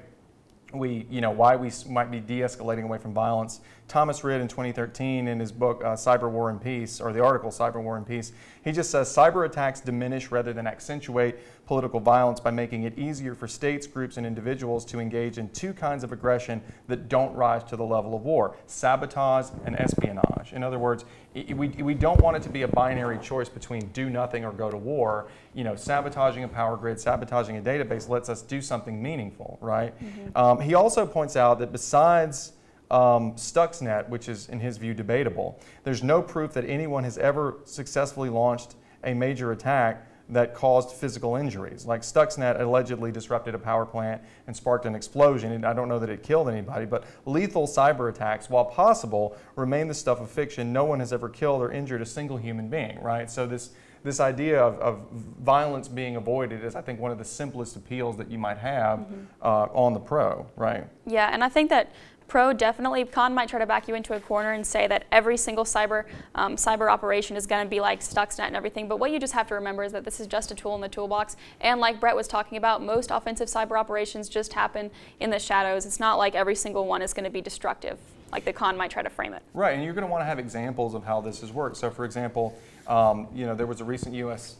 we might be de-escalating away from violence, Thomas Rid in 2013 in his book Cyberwar and Peace, or the article Cyberwar and Peace, he just says cyber attacks diminish rather than accentuate political violence by making it easier for states, groups, and individuals to engage in two kinds of aggression that don't rise to the level of war: sabotage and espionage. In other words, we don't want it to be a binary choice between do nothing or go to war. You know, sabotaging a power grid, sabotaging a database lets us do something meaningful, right? Mm-hmm. He also points out that besides Stuxnet, which is in his view debatable, there's no proof that anyone has ever successfully launched a major attack that caused physical injuries. Like Stuxnet allegedly disrupted a power plant and sparked an explosion, and I don't know that it killed anybody, but lethal cyber attacks, while possible, remain the stuff of fiction. No one has ever killed or injured a single human being, right? So this idea of violence being avoided is, I think, one of the simplest appeals that you might have on the pro, right? Yeah, and I think that pro definitely, Khan might try to back you into a corner and say that every single cyber operation is going to be like Stuxnet and everything, but what you just have to remember is that this is just a tool in the toolbox, and like Brett was talking about, most offensive cyber operations just happen in the shadows. It's not like every single one is going to be destructive, like the Khan might try to frame it. Right, and you're going to want to have examples of how this has worked. So for example, there was a recent U.S.,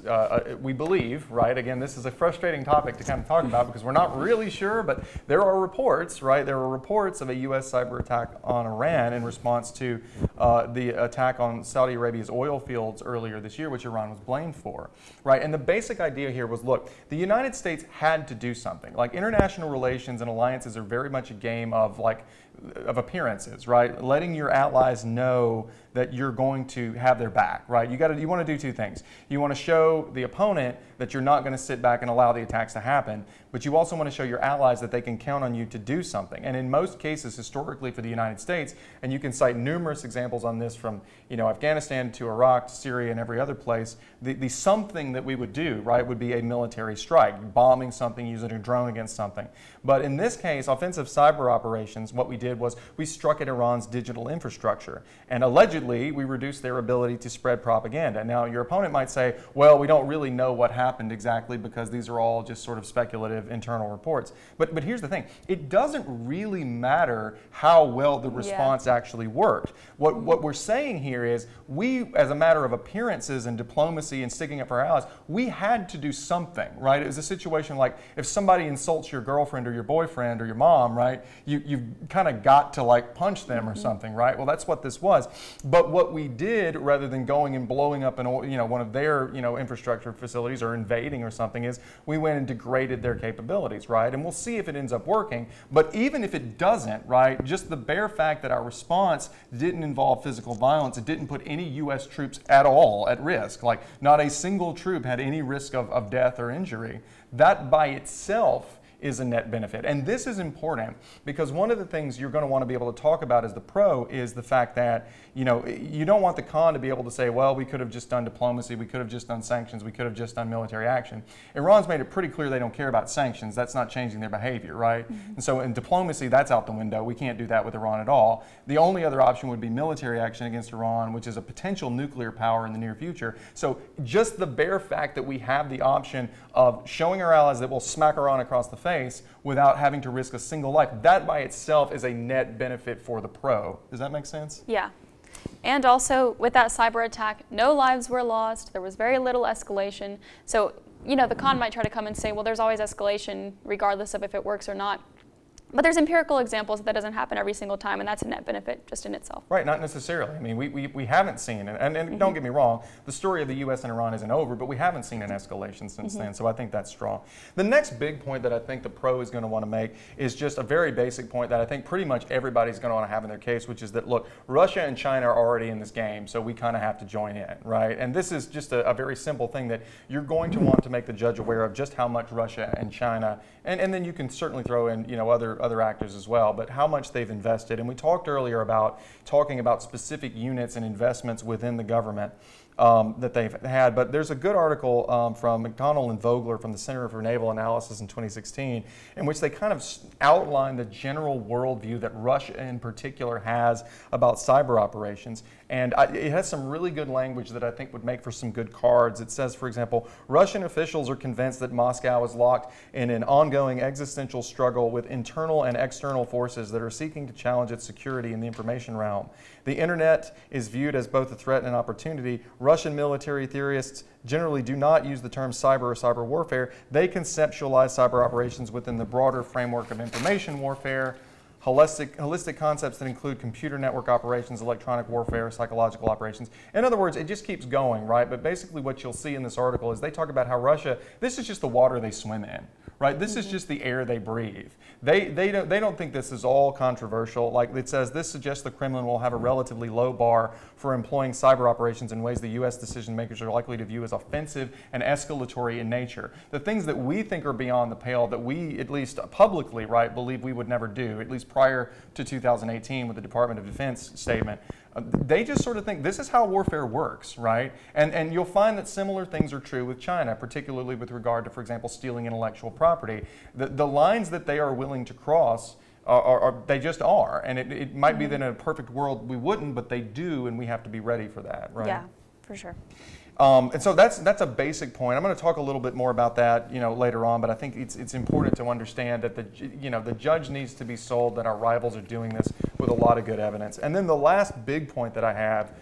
we believe, right, again, this is a frustrating topic to kind of talk about because we're not really sure, but there are reports, right, there are reports of a U.S. cyber attack on Iran in response to the attack on Saudi Arabia's oil fields earlier this year, which Iran was blamed for, right? And the basic idea here was, look, the United States had to do something. Like, international relations and alliances are very much a game of, of appearances, right? Letting your allies know that you're going to have their back, right? You want to do two things. You want to show the opponent that you're not going to sit back and allow the attacks to happen, but you also want to show your allies that they can count on you to do something. And in most cases, historically for the United States, and you can cite numerous examples on this from, Afghanistan to Iraq to Syria and every other place, the something that we would do, right, would be a military strike, bombing something, using a drone against something. But in this case, offensive cyber operations, what we did was we struck at Iran's digital infrastructure. And allegedly, we reduced their ability to spread propaganda. Now, your opponent might say, well, we don't really know what happened exactly because these are all just sort of speculative internal reports. But here's the thing. It doesn't really matter how well the response actually worked. What we're saying here is we, as a matter of appearances and diplomacy and sticking up for our allies, we had to do something, right? It was a situation like if somebody insults your girlfriend or your boyfriend or your mom, right? You've kind of got to like punch them or something, right? Well, that's what this was. But what we did, rather than going and blowing up one of their infrastructure facilities or invading or something, is we went and degraded their capabilities, right? And we'll see if it ends up working. But even if it doesn't, right, just the bare fact that our response didn't involve physical violence, it didn't put any U.S. troops at all at risk, like not a single troop had any risk of death or injury, that by itself is a net benefit. And this is important because one of the things you're going to want to be able to talk about as the pro is the fact that, you don't want the con to be able to say, well, we could have just done diplomacy, we could have just done sanctions, we could have just done military action. Iran's made it pretty clear they don't care about sanctions. That's not changing their behavior, right? And so in diplomacy, that's out the window. We can't do that with Iran at all. The only other option would be military action against Iran, which is a potential nuclear power in the near future. So just the bare fact that we have the option of showing our allies that we'll smack Iran across the face without having to risk a single life, that by itself is a net benefit for the pro. Does that make sense? Yeah. And also, with that cyber attack, no lives were lost. There was very little escalation. So, the con might try to come and say, well, there's always escalation regardless of if it works or not. But there's empirical examples that doesn't happen every single time, and that's a net benefit just in itself. Right, not necessarily. I mean, we haven't seen, and don't get me wrong, the story of the U.S. and Iran isn't over, but we haven't seen an escalation since then, so I think that's strong. The next big point that I think the pro is going to want to make is just a very basic point that I think pretty much everybody's going to want to have in their case, which is that, look, Russia and China are already in this game, so we kind of have to join in, right? And this is just a very simple thing that you're going to want to make the judge aware of just how much Russia and China, and then you can certainly throw in, other actors as well, but how much they've invested. And we talked earlier about talking about specific units and investments within the government that they've had. But there's a good article from McDonnell and Vogler from the Center for Naval Analysis in 2016 in which they kind of outline the general worldview that Russia in particular has about cyber operations. And it has some really good language that I think would make for some good cards. It says, for example, Russian officials are convinced that Moscow is locked in an ongoing existential struggle with internal and external forces that are seeking to challenge its security in the information realm. The internet is viewed as both a threat and an opportunity. Russian military theorists generally do not use the term cyber or cyber warfare. They conceptualize cyber operations within the broader framework of information warfare, holistic concepts that include computer network operations, electronic warfare, psychological operations. In other words, it just keeps going, right? But basically what you'll see in this article is they talk about how Russia, this is just the water they swim in, right? This is just the air they breathe. They don't think this is all controversial. Like it says, this suggests the Kremlin will have a relatively low bar for employing cyber operations in ways the U.S. decision makers are likely to view as offensive and escalatory in nature. The things that we think are beyond the pale that we, at least publicly, right, believe we would never do, at least prior to 2018 with the Department of Defense statement, they just sort of think this is how warfare works, right? And you'll find that similar things are true with China, particularly with regard to, for example, stealing intellectual property. The lines that they are willing to cross they just are. And it might be that in a perfect world we wouldn't, but they do, and we have to be ready for that, right? Yeah, for sure. And so that's a basic point. I'm going to talk a little bit more about that, later on. But I think it's important to understand that the judge needs to be sold that our rivals are doing this with a lot of good evidence. And then the last big point that I have,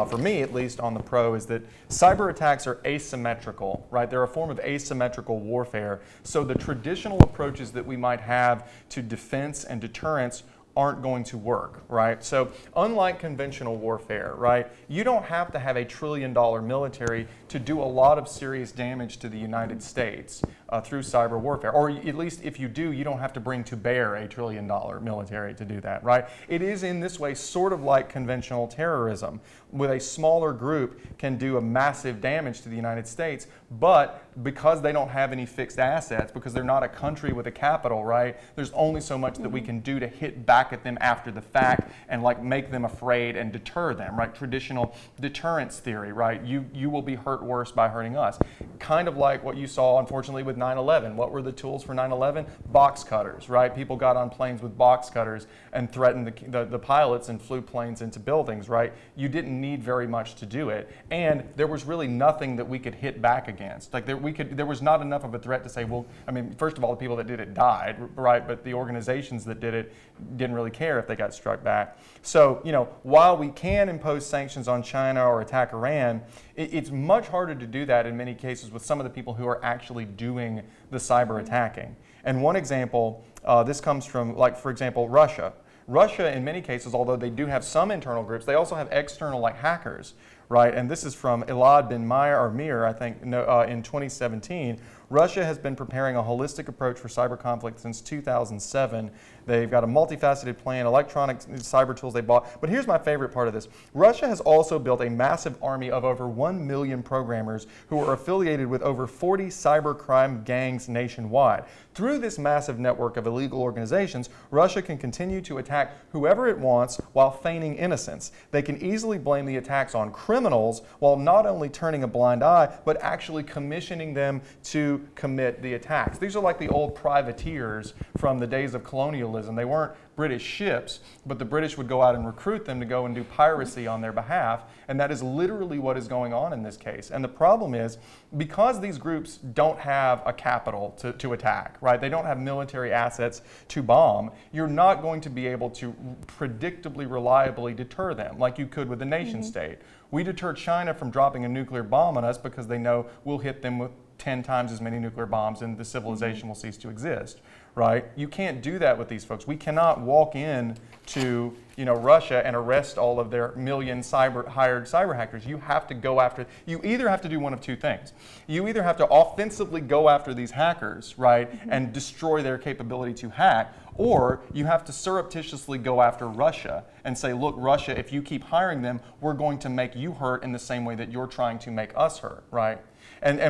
for me at least, on the pro is that cyber attacks are asymmetrical, right? They're a form of asymmetrical warfare. So the traditional approaches that we might have to defense and deterrence aren't going to work, right? So unlike conventional warfare, right, you don't have to have a $1 trillion military to do a lot of serious damage to the United States through cyber warfare. Or at least if you do, you don't have to bring to bear a $1 trillion military to do that, right? It is in this way sort of like conventional terrorism, with a smaller group can do a massive damage to the United States, but because they don't have any fixed assets, because they're not a country with a capital, right? There's only so much that we can do to hit back at them after the fact and like make them afraid and deter them, right? Traditional deterrence theory, right? You will be hurt worse by hurting us. Kind of like what you saw, unfortunately, with 9/11. What were the tools for 9/11? Box cutters, right? People got on planes with box cutters and threatened the pilots and flew planes into buildings, right? You didn't need very much to do it, and there was really nothing that we could hit back against. Like there was not enough of a threat to say, well, I mean, first of all, the people that did it died, right? But the organizations that did it didn't really care if they got struck back. So, you know, while we can impose sanctions on China or attack Iran, it's much harder to do that in many cases with some of the people who are actually doing the cyber attacking. And one example, this comes from, like, for example, Russia. Russia, in many cases, although they do have some internal groups, they also have external, like, hackers, right? And this is from Elad Ben Mir, I think, in 2017. Russia has been preparing a holistic approach for cyber conflict since 2007. They've got a multifaceted plan, electronic cyber tools they bought. But here's my favorite part of this. Russia has also built a massive army of over 1 million programmers who are affiliated with over 40 cybercrime gangs nationwide. Through this massive network of illegal organizations, Russia can continue to attack whoever it wants while feigning innocence. They can easily blame the attacks on criminals while not only turning a blind eye, but actually commissioning them to commit the attacks. These are like the old privateers from the days of colonialism. They weren't British ships, but the British would go out and recruit them to go and do piracy on their behalf, and that is literally what is going on in this case. And the problem is, because these groups don't have a capital to attack, right? They don't have military assets to bomb, you're not going to be able to predictably, reliably deter them like you could with a nation state. We deter China from dropping a nuclear bomb on us because they know we'll hit them with 10 times as many nuclear bombs and the civilization will cease to exist, right? You can't do that with these folks. We cannot walk in to, you know, Russia and arrest all of their million hired cyber hackers. You have to go after, you either have to do one of two things. You either have to offensively go after these hackers, right, and destroy their capability to hack, or you have to surreptitiously go after Russia and say, look, Russia, if you keep hiring them, we're going to make you hurt in the same way that you're trying to make us hurt, right? And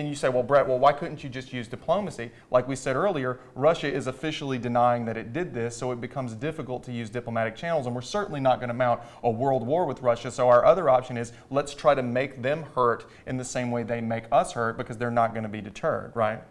you say, well, Brett, well, why couldn't you just use diplomacy? Like we said earlier, Russia is officially denying that it did this, so it becomes difficult to use diplomatic channels, and we're certainly not going to mount a world war with Russia. So our other option is let's try to make them hurt in the same way they make us hurt, because they're not going to be deterred, right?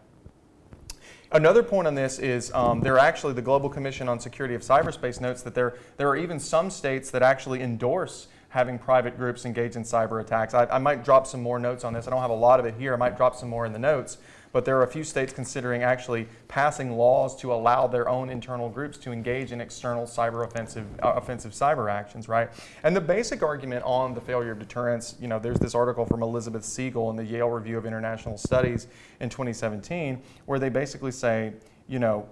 Another point on this is the Global Commission on Security of Cyberspace notes that there are even some states that actually endorse having private groups engage in cyber attacks. I might drop some more notes on this. I don't have a lot of it here. I might drop some more in the notes. But there are a few states considering actually passing laws to allow their own internal groups to engage in external offensive cyber actions, right? And the basic argument on the failure of deterrence, you know, there's this article from Elizabeth Siegel in the Yale Review of International Studies in 2017, where they basically say, you know,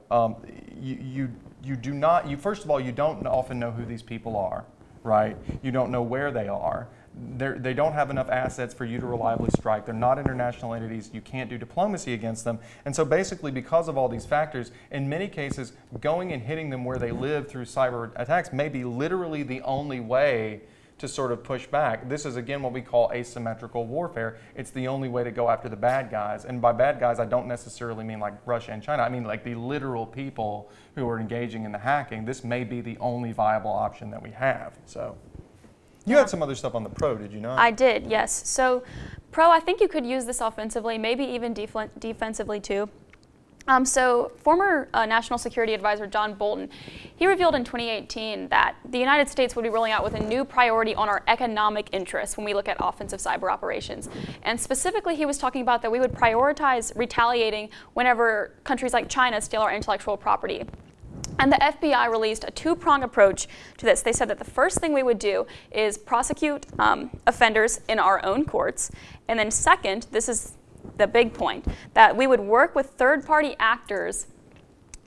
first of all, you don't often know who these people are, right? You don't know where they are. They don't have enough assets for you to reliably strike. They're not international entities. You can't do diplomacy against them. And so basically, because of all these factors, in many cases, going and hitting them where they live through cyber attacks may be literally the only way to sort of push back. This is, again, what we call asymmetrical warfare. It's the only way to go after the bad guys. And by bad guys, I don't necessarily mean like Russia and China. I mean like the literal people who are engaging in the hacking. This may be the only viable option that we have. So. You had some other stuff on the Pro, did you not? I did, yes. So Pro, I think you could use this offensively, maybe even defensively too. So former National Security Advisor John Bolton, he revealed in 2018 that the United States would be rolling out with a new priority on our economic interests when we look at offensive cyber operations. And specifically, he was talking about that we would prioritize retaliating whenever countries like China steal our intellectual property. And the FBI released a two-pronged approach to this. They said that the first thing we would do is prosecute offenders in our own courts. And then second, this is the big point, that we would work with third-party actors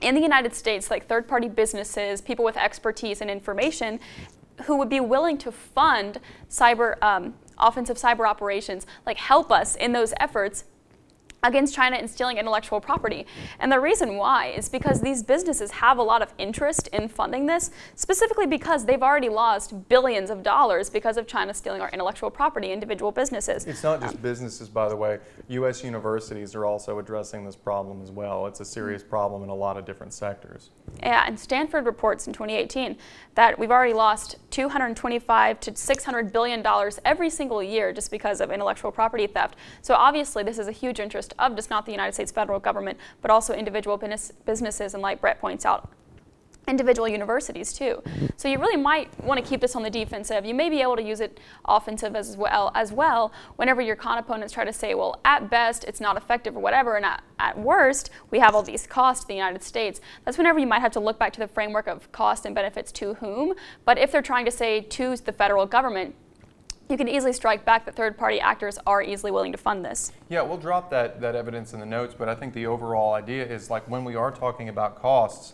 in the United States, like third-party businesses, people with expertise and information, who would be willing to fund offensive cyber operations, like help us in those efforts, against China in stealing intellectual property. And the reason why is because these businesses have a lot of interest in funding this, specifically because they've already lost billions of dollars because of China stealing our intellectual property, individual businesses. It's not just businesses, by the way. U.S. universities are also addressing this problem as well. It's a serious problem in a lot of different sectors. Yeah, and Stanford reports in 2018 that we've already lost $225 to $600 billion every single year just because of intellectual property theft. So obviously this is a huge interest of just not the United States federal government, but also individual businesses, and like Brett points out, individual universities too. So you really might want to keep this on the defensive. You may be able to use it offensive as well whenever your con opponents try to say, well, at best it's not effective or whatever, and at worst we have all these costs to the United States. That's whenever you might have to look back to the framework of cost and benefits to whom. But if they're trying to say to the federal government, you can easily strike back that third-party actors are easily willing to fund this. Yeah, we'll drop that evidence in the notes, but I think the overall idea is, like, when we are talking about costs,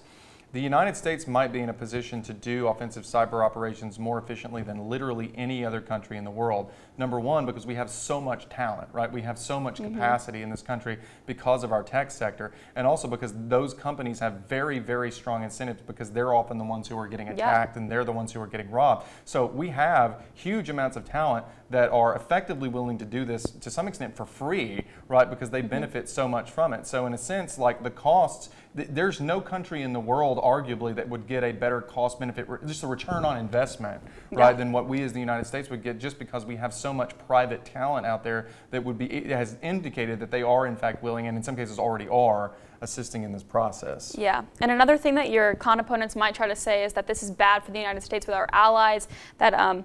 the United States might be in a position to do offensive cyber operations more efficiently than literally any other country in the world. Number one, because we have so much talent, right? We have so much capacity in this country because of our tech sector, and also because those companies have very, very strong incentives because they're often the ones who are getting attacked and they're the ones who are getting robbed. So we have huge amounts of talent that are effectively willing to do this to some extent for free, right? Because they benefit so much from it. So in a sense, like, the costs, there's no country in the world, arguably, that would get a better cost benefit, just a return on investment, right, than what we as the United States would get, just because we have so much private talent out there that would be, it has indicated that they are in fact willing, and in some cases already are, assisting in this process. Yeah, and another thing that your con opponents might try to say is that this is bad for the United States with our allies, that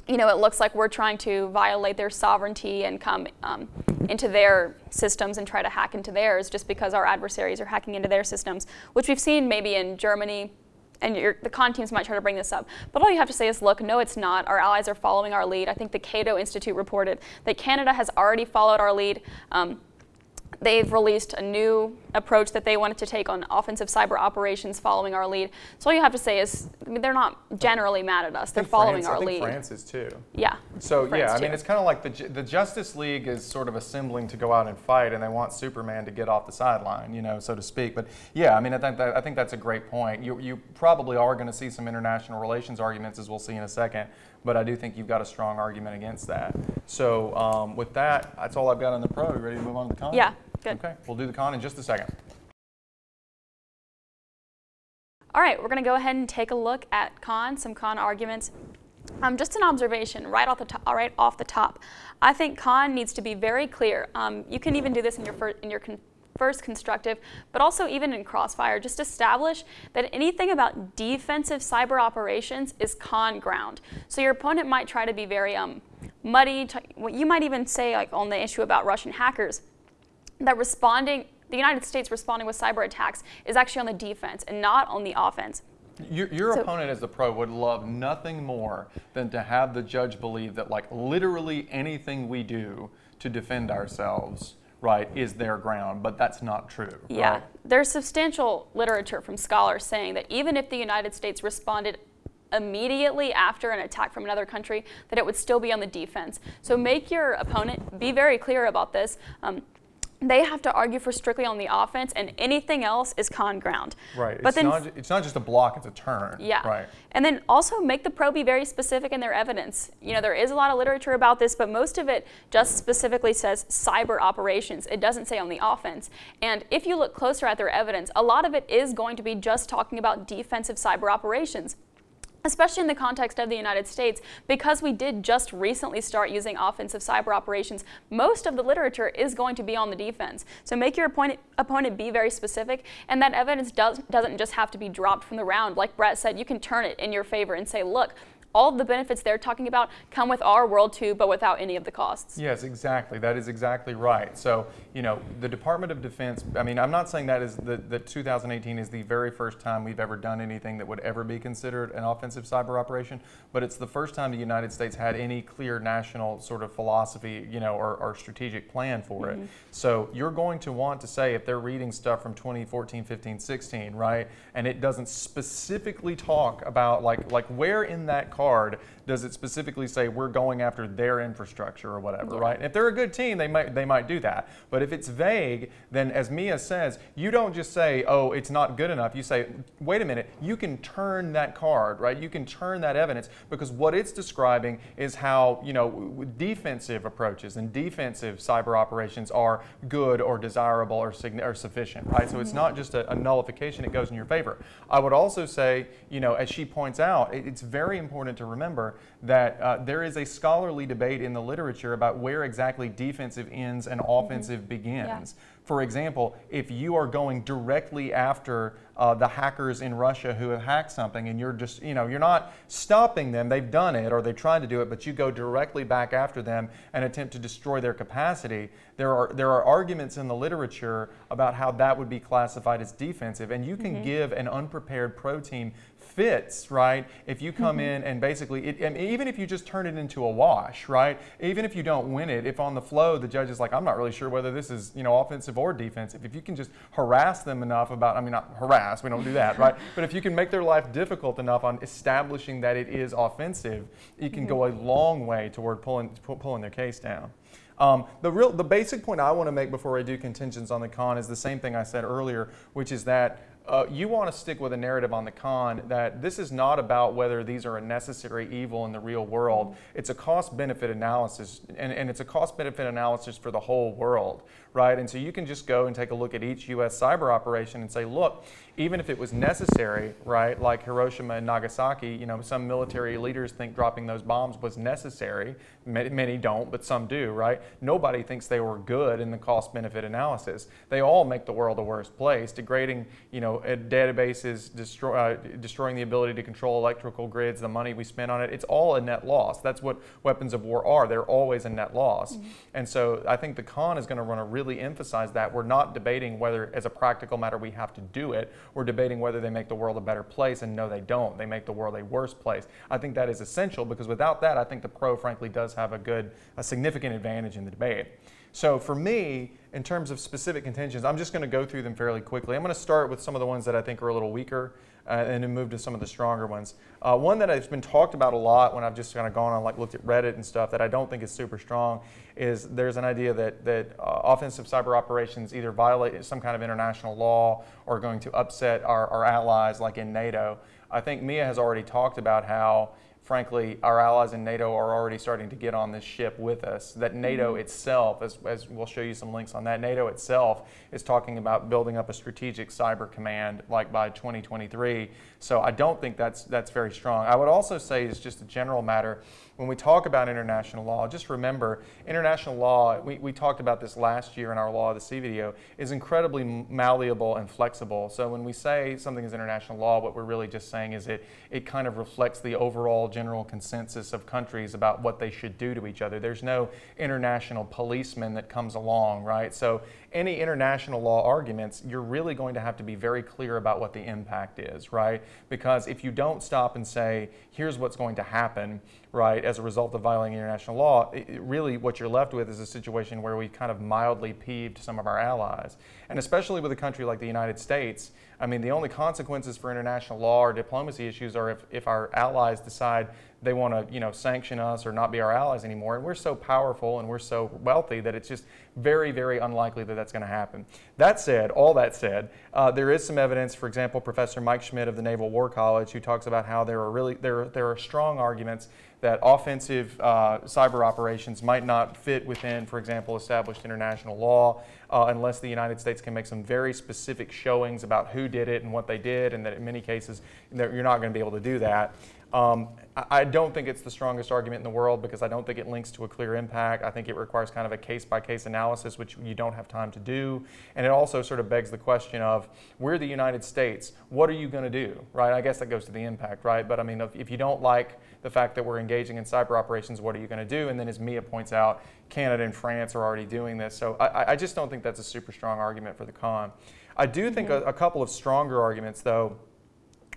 you know, it looks like we're trying to violate their sovereignty and come into their systems and try to hack into theirs just because our adversaries are hacking into their systems, which we've seen maybe in Germany, and the con teams might try to bring this up. But all you have to say is, look, no, it's not. Our allies are following our lead. I think the Cato Institute reported that Canada has already followed our lead. They've released a new approach that they wanted to take on offensive cyber operations following our lead. So all you have to say is, I mean, they're not generally mad at us. They're following our lead. I think France is too. Yeah. So yeah, I mean, it's kind of like the Justice League is sort of assembling to go out and fight, and they want Superman to get off the sideline, you know, so to speak. But yeah, I mean, I think that's a great point. You probably are going to see some international relations arguments, as we'll see in a second. But I do think you've got a strong argument against that. So with that, that's all I've got on the pro. You ready to move on to the con? Yeah, good. Okay, we'll do the con in just a second. All right, we're going to go ahead and take a look at some con arguments. Just an observation right off the top. I think con needs to be very clear. You can even do this in your first constructive, but also even in Crossfire. Just establish that anything about defensive cyber operations is con ground. So your opponent might try to be very muddy. You might even say, like on the issue about Russian hackers, that the United States responding with cyber attacks is actually on the defense and not on the offense. Your opponent as the pro would love nothing more than to have the judge believe that, like, literally anything we do to defend ourselves, right, is their ground, but that's not true. Yeah, right? There's substantial literature from scholars saying that even if the United States responded immediately after an attack from another country, that it would still be on the defense. So make your opponent be very clear about this. They have to argue for strictly on the offense, and anything else is con ground. Right. But it's not just a block; it's a turn. Yeah. Right. And then also make the pro be very specific in their evidence. You know, there is a lot of literature about this, but most of it just specifically says cyber operations. It doesn't say on the offense. And if you look closer at their evidence, a lot of it is going to be just talking about defensive cyber operations, especially in the context of the United States, because we did just recently start using offensive cyber operations. Most of the literature is going to be on the defense. So make your opponent be very specific, and that evidence doesn't just have to be dropped from the round. Like Brett said, you can turn it in your favor and say, look, all of the benefits they're talking about come with our World 2, but without any of the costs. Yes, exactly. That is exactly right. So, you know, the Department of Defense, I mean, I'm not saying that 2018 is the very first time we've ever done anything that would ever be considered an offensive cyber operation, but it's the first time the United States had any clear national sort of philosophy, you know, or strategic plan for it. So you're going to want to say, if they're reading stuff from 2014, 15, 16, right, and it doesn't specifically talk about, like where in that card, does it specifically say we're going after their infrastructure or whatever, right? And if they're a good team, they might do that. But if it's vague, then as Mia says, you don't just say, oh, it's not good enough. You say, wait a minute, you can turn that card, right? You can turn that evidence, because what it's describing is how, you know, defensive approaches and defensive cyber operations are good or desirable or sufficient, right? So it's not just a nullification, it goes in your favor. I would also say, you know, as she points out, it's very important to remember that there is a scholarly debate in the literature about where exactly defensive ends and offensive begins. For example, if you are going directly after the hackers in Russia who have hacked something, and you're just, you know, you're not stopping them, they've done it or they've tried to do it, but you go directly back after them and attempt to destroy their capacity, there are arguments in the literature about how that would be classified as defensive, and you can give an unprepared pro team fits, right? If you come in and basically, and even if you just turn it into a wash, right? Even if you don't win it, if on the flow the judge is like, I'm not really sure whether this is, you know, offensive or defensive, if you can just harass them enough about, I mean, not harass, we don't do that, right? But if you can make their life difficult enough on establishing that it is offensive, it can go a long way toward pulling their case down. The basic point I want to make before I do contentions on the con is the same thing I said earlier, which is that you want to stick with a narrative on the con that this is not about whether these are a necessary evil in the real world. It's a cost-benefit analysis, and it's a cost-benefit analysis for the whole world, right? And so you can just go and take a look at each U.S. cyber operation and say, look, even if it was necessary, right, like Hiroshima and Nagasaki, you know, some military leaders think dropping those bombs was necessary. Many don't, but some do, right? Nobody thinks they were good in the cost-benefit analysis. They all make the world a worse place, degrading, you know, databases, destroying the ability to control electrical grids, the money we spend on it. It's all a net loss. That's what weapons of war are. They're always a net loss. And so I think the con is going to want to really emphasize that. We're not debating whether, as a practical matter, we have to do it. We're debating whether they make the world a better place, and no, they don't. They make the world a worse place. I think that is essential, because without that, I think the pro, frankly, does have a significant advantage in the debate. So for me, in terms of specific contentions, I'm just going to go through them fairly quickly. I'm going to start with some of the ones that I think are a little weaker, and then move to some of the stronger ones. One that has been talked about a lot when I've just kind of gone on, like, looked at Reddit and stuff, that I don't think is super strong, is there's an idea that offensive cyber operations either violate some kind of international law or are going to upset our allies, like in NATO. I think Mia has already talked about how, frankly, our allies in NATO are already starting to get on this ship with us. That NATO itself, as we'll show you some links on that, NATO itself is talking about building up a strategic cyber command, like by 2023. So I don't think that's very strong. I would also say, it's just a general matter, when we talk about international law, just remember, international law, we talked about this last year in our Law of the Sea video, is incredibly malleable and flexible. So when we say something is international law, what we're really just saying is it kind of reflects the overall general consensus of countries about what they should do to each other. There's no international policeman that comes along, right? So any international law arguments, you're really going to have to be very clear about what the impact is, right? Because if you don't stop and say, here's what's going to happen, right, as a result of violating international law, really what you're left with is a situation where we've kind of mildly peeved some of our allies. And especially with a country like the United States, I mean, the only consequences for international law or diplomacy issues are if our allies decide they want to, you know, sanction us or not be our allies anymore. And we're so powerful and we're so wealthy that it's just very, very unlikely that that's going to happen. That said, all that said, there is some evidence. For example, Professor Mike Schmidt of the Naval War College, who talks about how there are strong arguments that offensive cyber operations might not fit within, for example, established international law, unless the United States can make some very specific showings about who did it and what they did, and that in many cases you're not going to be able to do that. I don't think it's the strongest argument in the world, because I don't think it links to a clear impact. I think it requires kind of a case-by-case analysis, which you don't have time to do. And it also sort of begs the question of, we're the United States, what are you going to do, right? I guess that goes to the impact, right? But I mean, if you don't like the fact that we're engaging in cyber operations, what are you going to do? And then, as Mia points out, Canada and France are already doing this. So I just don't think that's a super strong argument for the con. I do think a couple of stronger arguments, though,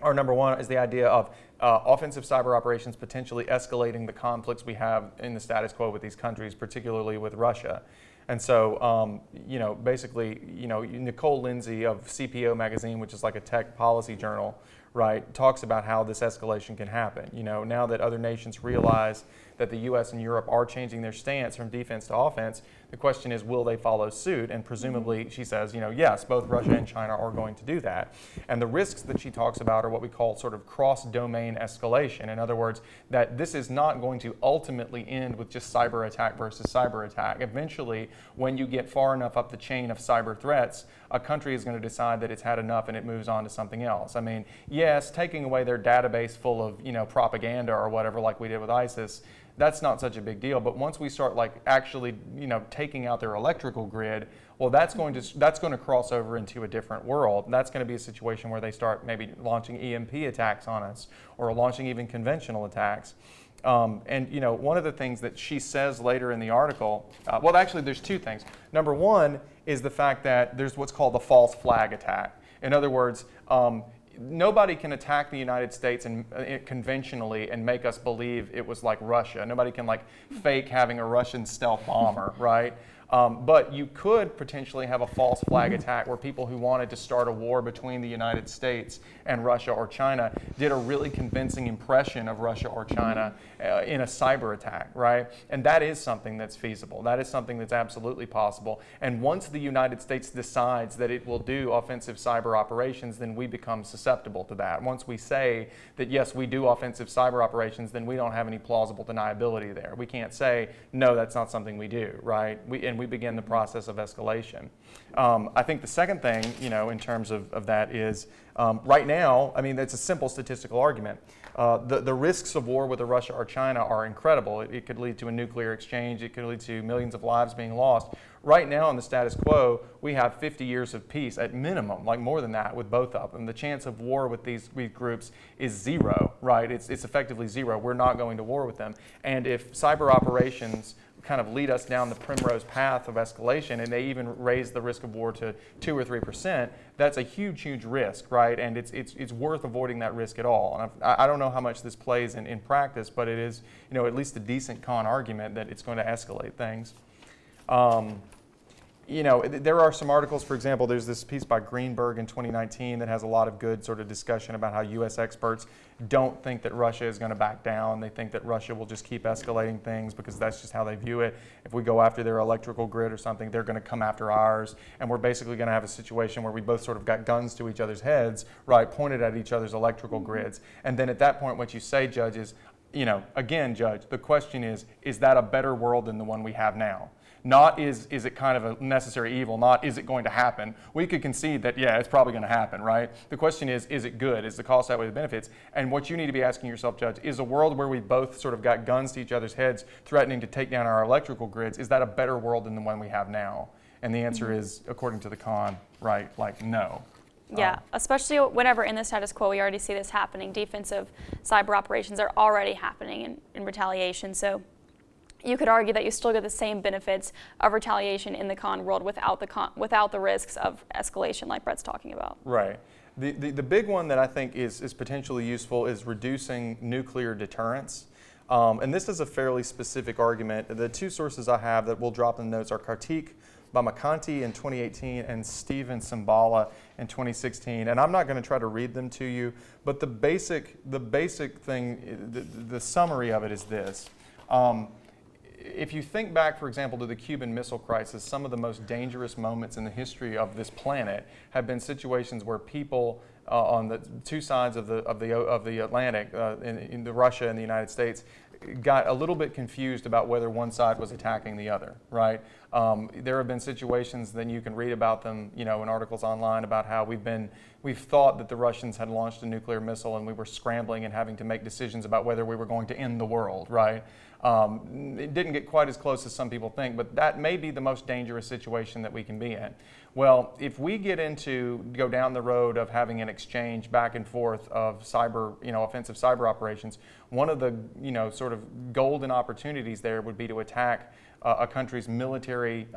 are, number one, is the idea of offensive cyber operations potentially escalating the conflicts we have in the status quo with these countries, particularly with Russia. And so, you know, basically, you know, Nicole Lindsay of CPO magazine, which is like a tech policy journal, right, talks about how this escalation can happen. You know, now that other nations realize that the U.S. and Europe are changing their stance from defense to offense, the question is, will they follow suit? And presumably, she says, you know, yes, both Russia and China are going to do that. And the risks that she talks about are what we call sort of cross-domain escalation. In other words, that this is not going to ultimately end with just cyber attack versus cyber attack. Eventually, when you get far enough up the chain of cyber threats, a country is going to decide that it's had enough and it moves on to something else. I mean, yes, taking away their database full of, you know, propaganda or whatever like we did with ISIS, that's not such a big deal. But once we start like actually, you know, taking out their electrical grid, well, that's going to cross over into a different world. And that's going to be a situation where they start maybe launching EMP attacks on us or launching even conventional attacks. And you know, one of the things that she says later in the article, well, actually, there's two things. Number one is the fact that there's what's called the false flag attack. In other words, nobody can attack the United States and conventionally and make us believe it was like Russia. Nobody can like fake having a Russian stealth bomber, right? But you could potentially have a false flag attack where people who wanted to start a war between the United States and Russia or China did a really convincing impression of Russia or China in a cyber attack, right? And that is something that's feasible. That is something that's absolutely possible. And once the United States decides that it will do offensive cyber operations, then we become susceptible to that. Once we say that, yes, we do offensive cyber operations, then we don't have any plausible deniability there. We can't say, no, that's not something we do, right? And we begin the process of escalation. I think the second thing, you know, in terms of that is, right now, I mean, it's a simple statistical argument. The risks of war with Russia or China are incredible. It could lead to a nuclear exchange. It could lead to millions of lives being lost. Right now in the status quo, we have 50 years of peace at minimum, like more than that with both of them. The chance of war with these groups is zero, right? It's effectively zero. We're not going to war with them. And if cyber operations kind of lead us down the primrose path of escalation, and they even raise the risk of war to 2 or 3%, that's a huge, huge risk, right? And it's worth avoiding that risk at all. And I don't know how much this plays in practice, but it is, you know, at least a decent con argument that it's going to escalate things. You know, there are some articles, for example, there's this piece by Greenberg in 2019 that has a lot of good sort of discussion about how U.S. experts don't think that Russia is going to back down. They think that Russia will just keep escalating things because that's just how they view it. If we go after their electrical grid or something, they're going to come after ours, and we're basically going to have a situation where we both sort of got guns to each other's heads, right, pointed at each other's electrical grids. And then at that point, what you say, Judge, is, you know, again, Judge, the question is that a better world than the one we have now? Not is it kind of a necessary evil, not is it going to happen. We could concede that, yeah, it's probably going to happen, right? The question is it good? Is the cost outweigh the benefits? And what you need to be asking yourself, Judge, is a world where we both sort of got guns to each other's heads threatening to take down our electrical grids, is that a better world than the one we have now? And the answer is, according to the con, right, like no. Yeah, especially whenever in the status quo, we already see this happening. Defensive cyber operations are already happening in retaliation. So you could argue that you still get the same benefits of retaliation in the con world without the risks of escalation like Brett's talking about. Right. The big one that I think is potentially useful is reducing nuclear deterrence. And this is a fairly specific argument. The two sources I have that we'll drop in the notes are Kartik Bamakanti in 2018 and Steven Simbala in 2016. And I'm not going to try to read them to you, but the basic thing, the summary of it is this. If you think back, for example, to the Cuban Missile Crisis, some of the most dangerous moments in the history of this planet have been situations where people on the two sides of the Atlantic, in Russia and the United States, got a little bit confused about whether one side was attacking the other, right? There have been situations, then you can read about them, you know, in articles online about how we've thought that the Russians had launched a nuclear missile and we were scrambling and having to make decisions about whether we were going to end the world, right? It didn't get quite as close as some people think, but that may be the most dangerous situation that we can be in. Well, if we go down the road of having an exchange back and forth of cyber, you know, offensive cyber operations, one of the, you know, sort of golden opportunities there would be to attack a country's military,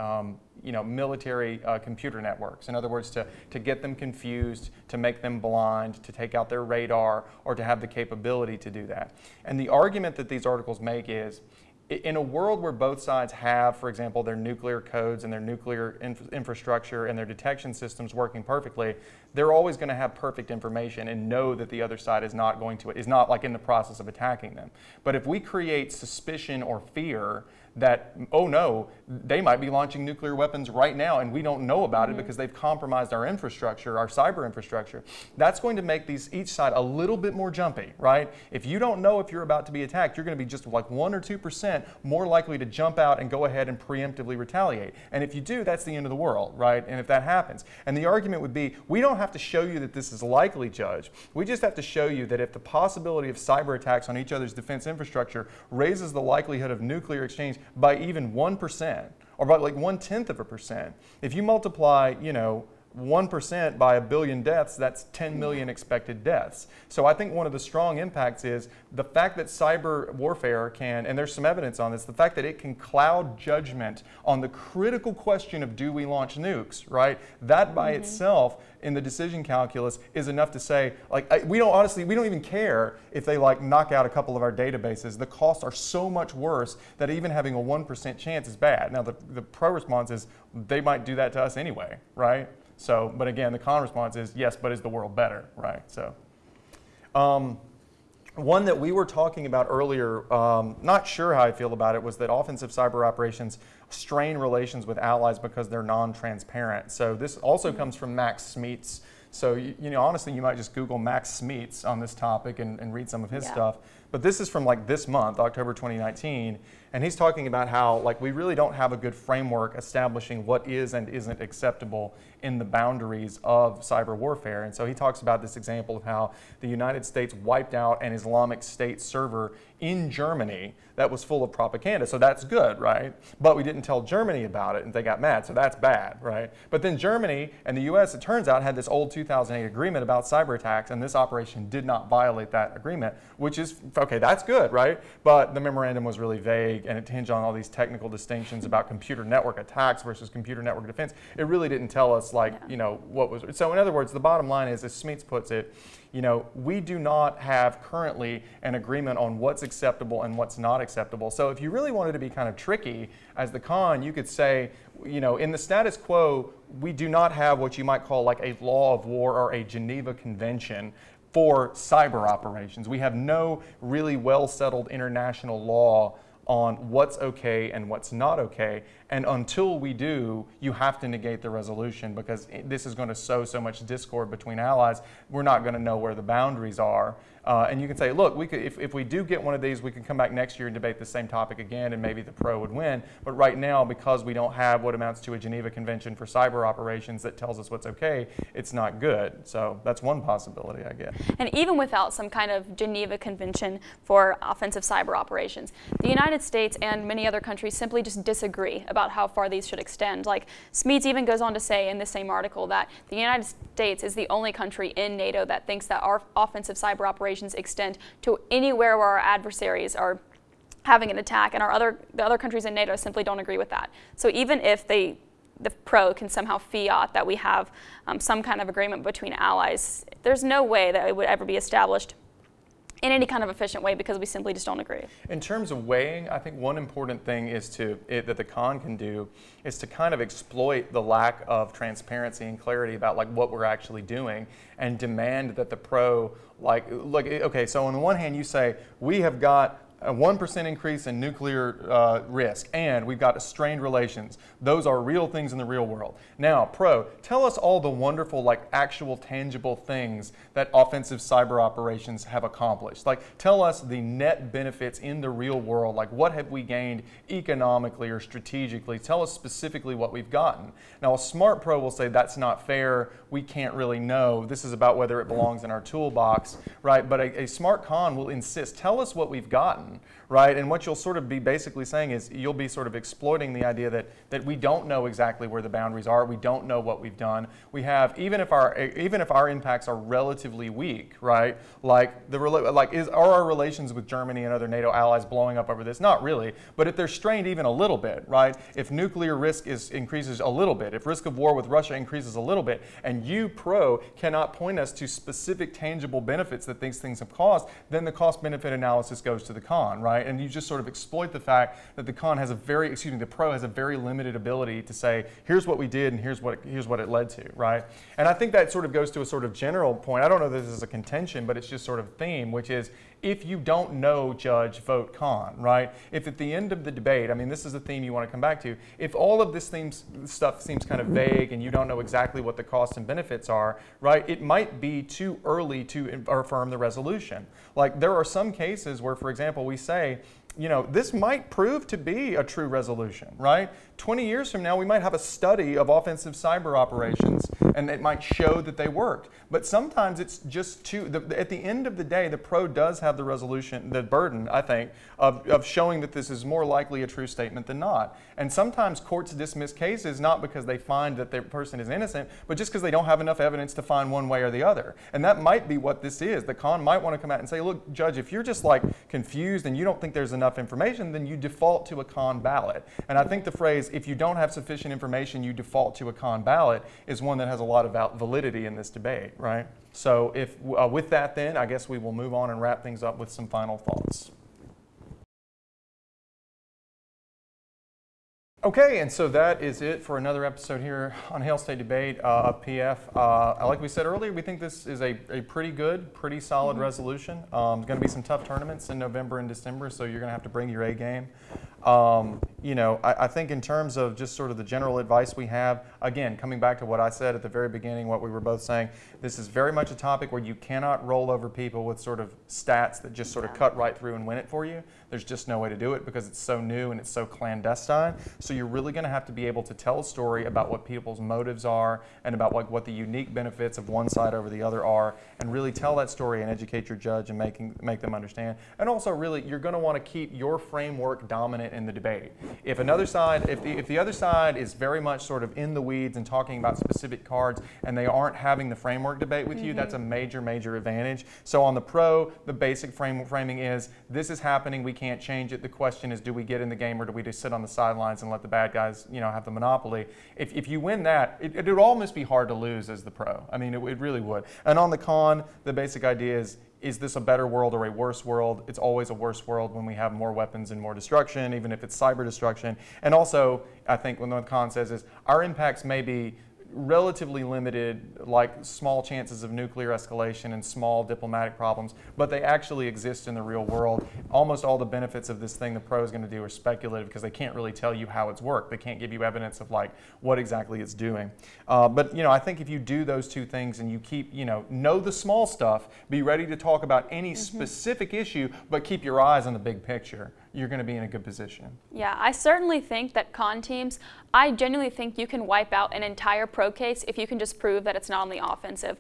computer networks. In other words, to get them confused, to make them blind, to take out their radar, or to have the capability to do that. And the argument that these articles make is, in a world where both sides have, for example, their nuclear codes and their nuclear infrastructure and their detection systems working perfectly, they're always going to have perfect information and know that the other side is not like in the process of attacking them. But if we create suspicion or fear that, oh no, they might be launching nuclear weapons right now and we don't know about it because they've compromised our infrastructure, our cyber infrastructure, that's going to make each side a little bit more jumpy, right? If you don't know if you're about to be attacked, you're going to be just like 1 or 2% more likely to jump out and go ahead and preemptively retaliate. And if you do, that's the end of the world, right? And if that happens. And the argument would be, we don't have to show you that this is likely, Judge. We just have to show you that if the possibility of cyber attacks on each other's defense infrastructure raises the likelihood of nuclear exchange by even 1%, or by like 1/10%. If you multiply, 1% by 1 billion deaths, that's 10 million expected deaths. So I think one of the strong impacts is the fact that cyber warfare can, and there's some evidence on this, the fact that it can cloud judgment on the critical question of do we launch nukes, right? That by itself in the decision calculus is enough to say, like, we don't even care if they like knock out a couple of our databases. The costs are so much worse that even having a 1% chance is bad. Now the pro response is they might do that to us anyway, right? So, but again, the con response is yes, but is the world better, right? So, one that we were talking about earlier, not sure how I feel about it, was that offensive cyber operations strain relations with allies because they're non-transparent. So this also comes from Max Smeets. So, honestly, you might just Google Max Smeets on this topic and read some of his stuff. But this is from like this month, October 2019. And he's talking about how like we really don't have a good framework establishing what is and isn't acceptable in the boundaries of cyber warfare. And so he talks about this example of how the United States wiped out an Islamic State server in Germany that was full of propaganda. So that's good, right? But we didn't tell Germany about it and they got mad, so that's bad, right? But then Germany and the US, it turns out, had this old 2008 agreement about cyber attacks, and this operation did not violate that agreement, which is, okay, that's good, right? But the memorandum was really vague and it hinged on all these technical distinctions about computer network attacks versus computer network defense. It really didn't tell us what was, so in other words, the bottom line is, as Smeets puts it, we do not have currently an agreement on what's acceptable and what's not acceptable. So if you really wanted to be kind of tricky as the con, you could say, in the status quo, we do not have what you might call like a law of war or a Geneva Convention for cyber operations. We have no really well-settled international law on what's okay and what's not okay. And until we do, you have to negate the resolution because this is going to sow so much discord between allies. We're not going to know where the boundaries are. And you can say, look, we could, if we do get one of these, we can come back next year and debate the same topic again, and maybe the pro would win. But right now, because we don't have what amounts to a Geneva Convention for cyber operations that tells us what's okay, it's not good. So that's one possibility, I guess. And even without some kind of Geneva Convention for offensive cyber operations, the United States and many other countries simply just disagree about how far these should extend. Like Smeets even goes on to say in the same article that the United States is the only country in NATO that thinks that our offensive cyber operations extend to anywhere where our adversaries are having an attack, and the other countries in NATO simply don't agree with that. So even if the pro can somehow fiat that we have some kind of agreement between allies, there's no way that it would ever be established in any kind of efficient way because we simply just don't agree. In terms of weighing, I think one important thing is that the con can do is to kind of exploit the lack of transparency and clarity about like what we're actually doing and demand that the pro okay, so on the one hand you say we have got a 1% increase in nuclear risk, and we've got strained relations. Those are real things in the real world. Now, pro, tell us all the wonderful, like actual tangible things that offensive cyber operations have accomplished. Like, tell us the net benefits in the real world. Like, what have we gained economically or strategically? Tell us specifically what we've gotten. Now, a smart pro will say that's not fair. We can't really know. This is about whether it belongs in our toolbox, right? But a smart con will insist, tell us what we've gotten. Right, and what you'll sort of be basically saying is you'll be sort of exploiting the idea that we don't know exactly where the boundaries are. We don't know what we've done. We have even if our impacts are relatively weak, right? Like are our relations with Germany and other NATO allies blowing up over this? Not really. But if they're strained even a little bit, right? If nuclear risk increases a little bit, if risk of war with Russia increases a little bit, and you pro cannot point us to specific tangible benefits that these things have caused, then the cost-benefit analysis goes to the con, right? right? And you just sort of exploit the fact that the pro has a very limited ability to say, here's what we did and here's what it led to, right? And I think that sort of goes to a sort of general point. I don't know that this is a contention, but it's just sort of theme, which is, if you don't know, judge, vote con, right? If at the end of the debate, I mean, this is a theme you want to come back to, if all of this stuff seems kind of vague and you don't know exactly what the costs and benefits are, right, it might be too early to affirm the resolution. Like, there are some cases where, for example, we say, you know, this might prove to be a true resolution, right? 20 years from now, we might have a study of offensive cyber operations, and it might show that they worked. But sometimes it's just at the end of the day, the pro does have the resolution, the burden, I think, of showing that this is more likely a true statement than not. And sometimes courts dismiss cases not because they find that the person is innocent, but just because they don't have enough evidence to find one way or the other. And that might be what this is. The con might want to come out and say, look, judge, if you're just like confused and you don't think there's enough information, then you default to a con ballot. And I think the phrase, if you don't have sufficient information, you default to a con ballot, is one that has a lot of validity in this debate, right? So if with that then, I guess we will move on and wrap things up with some final thoughts. Okay, and so that is it for another episode here on Hail State Debate of PF. Like we said earlier, we think this is a pretty good, pretty solid resolution. There's going to be some tough tournaments in November and December, so you're going to have to bring your A game. You know, I think in terms of just sort of the general advice we have, again, coming back to what I said at the very beginning, what we were both saying, this is very much a topic where you cannot roll over people with sort of stats that just sort of cut right through and win it for you. There's just no way to do it because it's so new and it's so clandestine. So you're really going to have to be able to tell a story about what people's motives are and about like what the unique benefits of one side over the other are, and really tell that story and educate your judge and make them understand. And also really, you're going to want to keep your framework dominant in the debate. If another side, if the other side is very much sort of in the weeds and talking about specific cards and they aren't having the framework debate with you, that's a major, major advantage. So on the pro, the basic framing is, this is happening, we can't change it. The question is, do we get in the game or do we just sit on the sidelines and let the bad guys, you know, have the monopoly? If you win that, it would almost be hard to lose as the pro. I mean, it really would. And on the con, the basic idea is this a better world or a worse world? It's always a worse world when we have more weapons and more destruction, even if it's cyber destruction. And also, I think what the con says is, our impacts may be relatively limited, like small chances of nuclear escalation and small diplomatic problems, but they actually exist in the real world. Almost all the benefits of this thing the pro is going to do are speculative because they can't really tell you how it's worked. They can't give you evidence of like what exactly it's doing. But you know, I think if you do those two things and you keep, you know the small stuff, be ready to talk about any specific issue, but keep your eyes on the big picture, you're going to be in a good position. Yeah, I certainly think that con teams, I genuinely think you can wipe out an entire pro case if you can just prove that it's not on the offensive.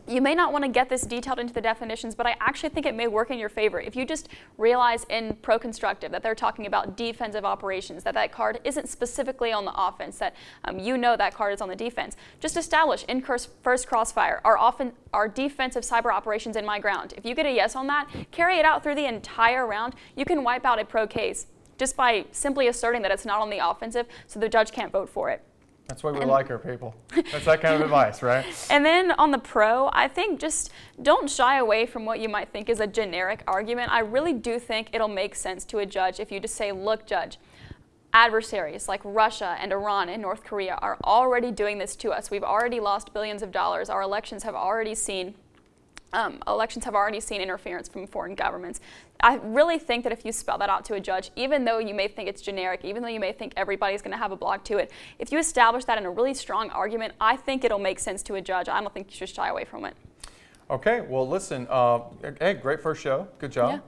You may not want to get this detailed into the definitions, but I actually think it may work in your favor. If you just realize in pro-constructive that they're talking about defensive operations, that card isn't specifically on the offense, that you know that card is on the defense, just establish in first crossfire, our defensive cyber operations in my ground. If you get a yes on that, carry it out through the entire round. You can wipe out a pro case just by simply asserting that it's not on the offensive, so the judge can't vote for it. That's why we like our people. That's that kind of advice, right? And then on the pro, I think just don't shy away from what you might think is a generic argument. I really do think it'll make sense to a judge if you just say, look, judge, adversaries like Russia and Iran and North Korea are already doing this to us. We've already lost billions of dollars. Our elections have already seen interference from foreign governments. I really think that if you spell that out to a judge, even though you may think it's generic, even though you may think everybody's going to have a block to it, if you establish that in a really strong argument, I think it'll make sense to a judge. I don't think you should shy away from it. Okay, well listen, hey, great first show. Good job. Yeah.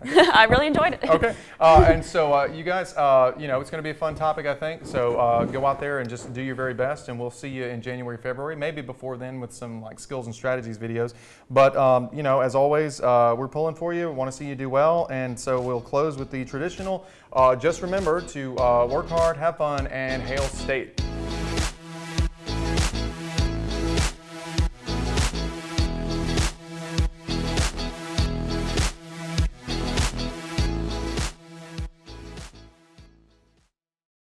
I really enjoyed it. Okay, and so you guys, you know, it's going to be a fun topic, I think. So go out there and just do your very best, and we'll see you in January, February, maybe before then with some like skills and strategies videos. But you know, as always, we're pulling for you. We want to see you do well, and so we'll close with the traditional. Just remember to work hard, have fun, and hail state.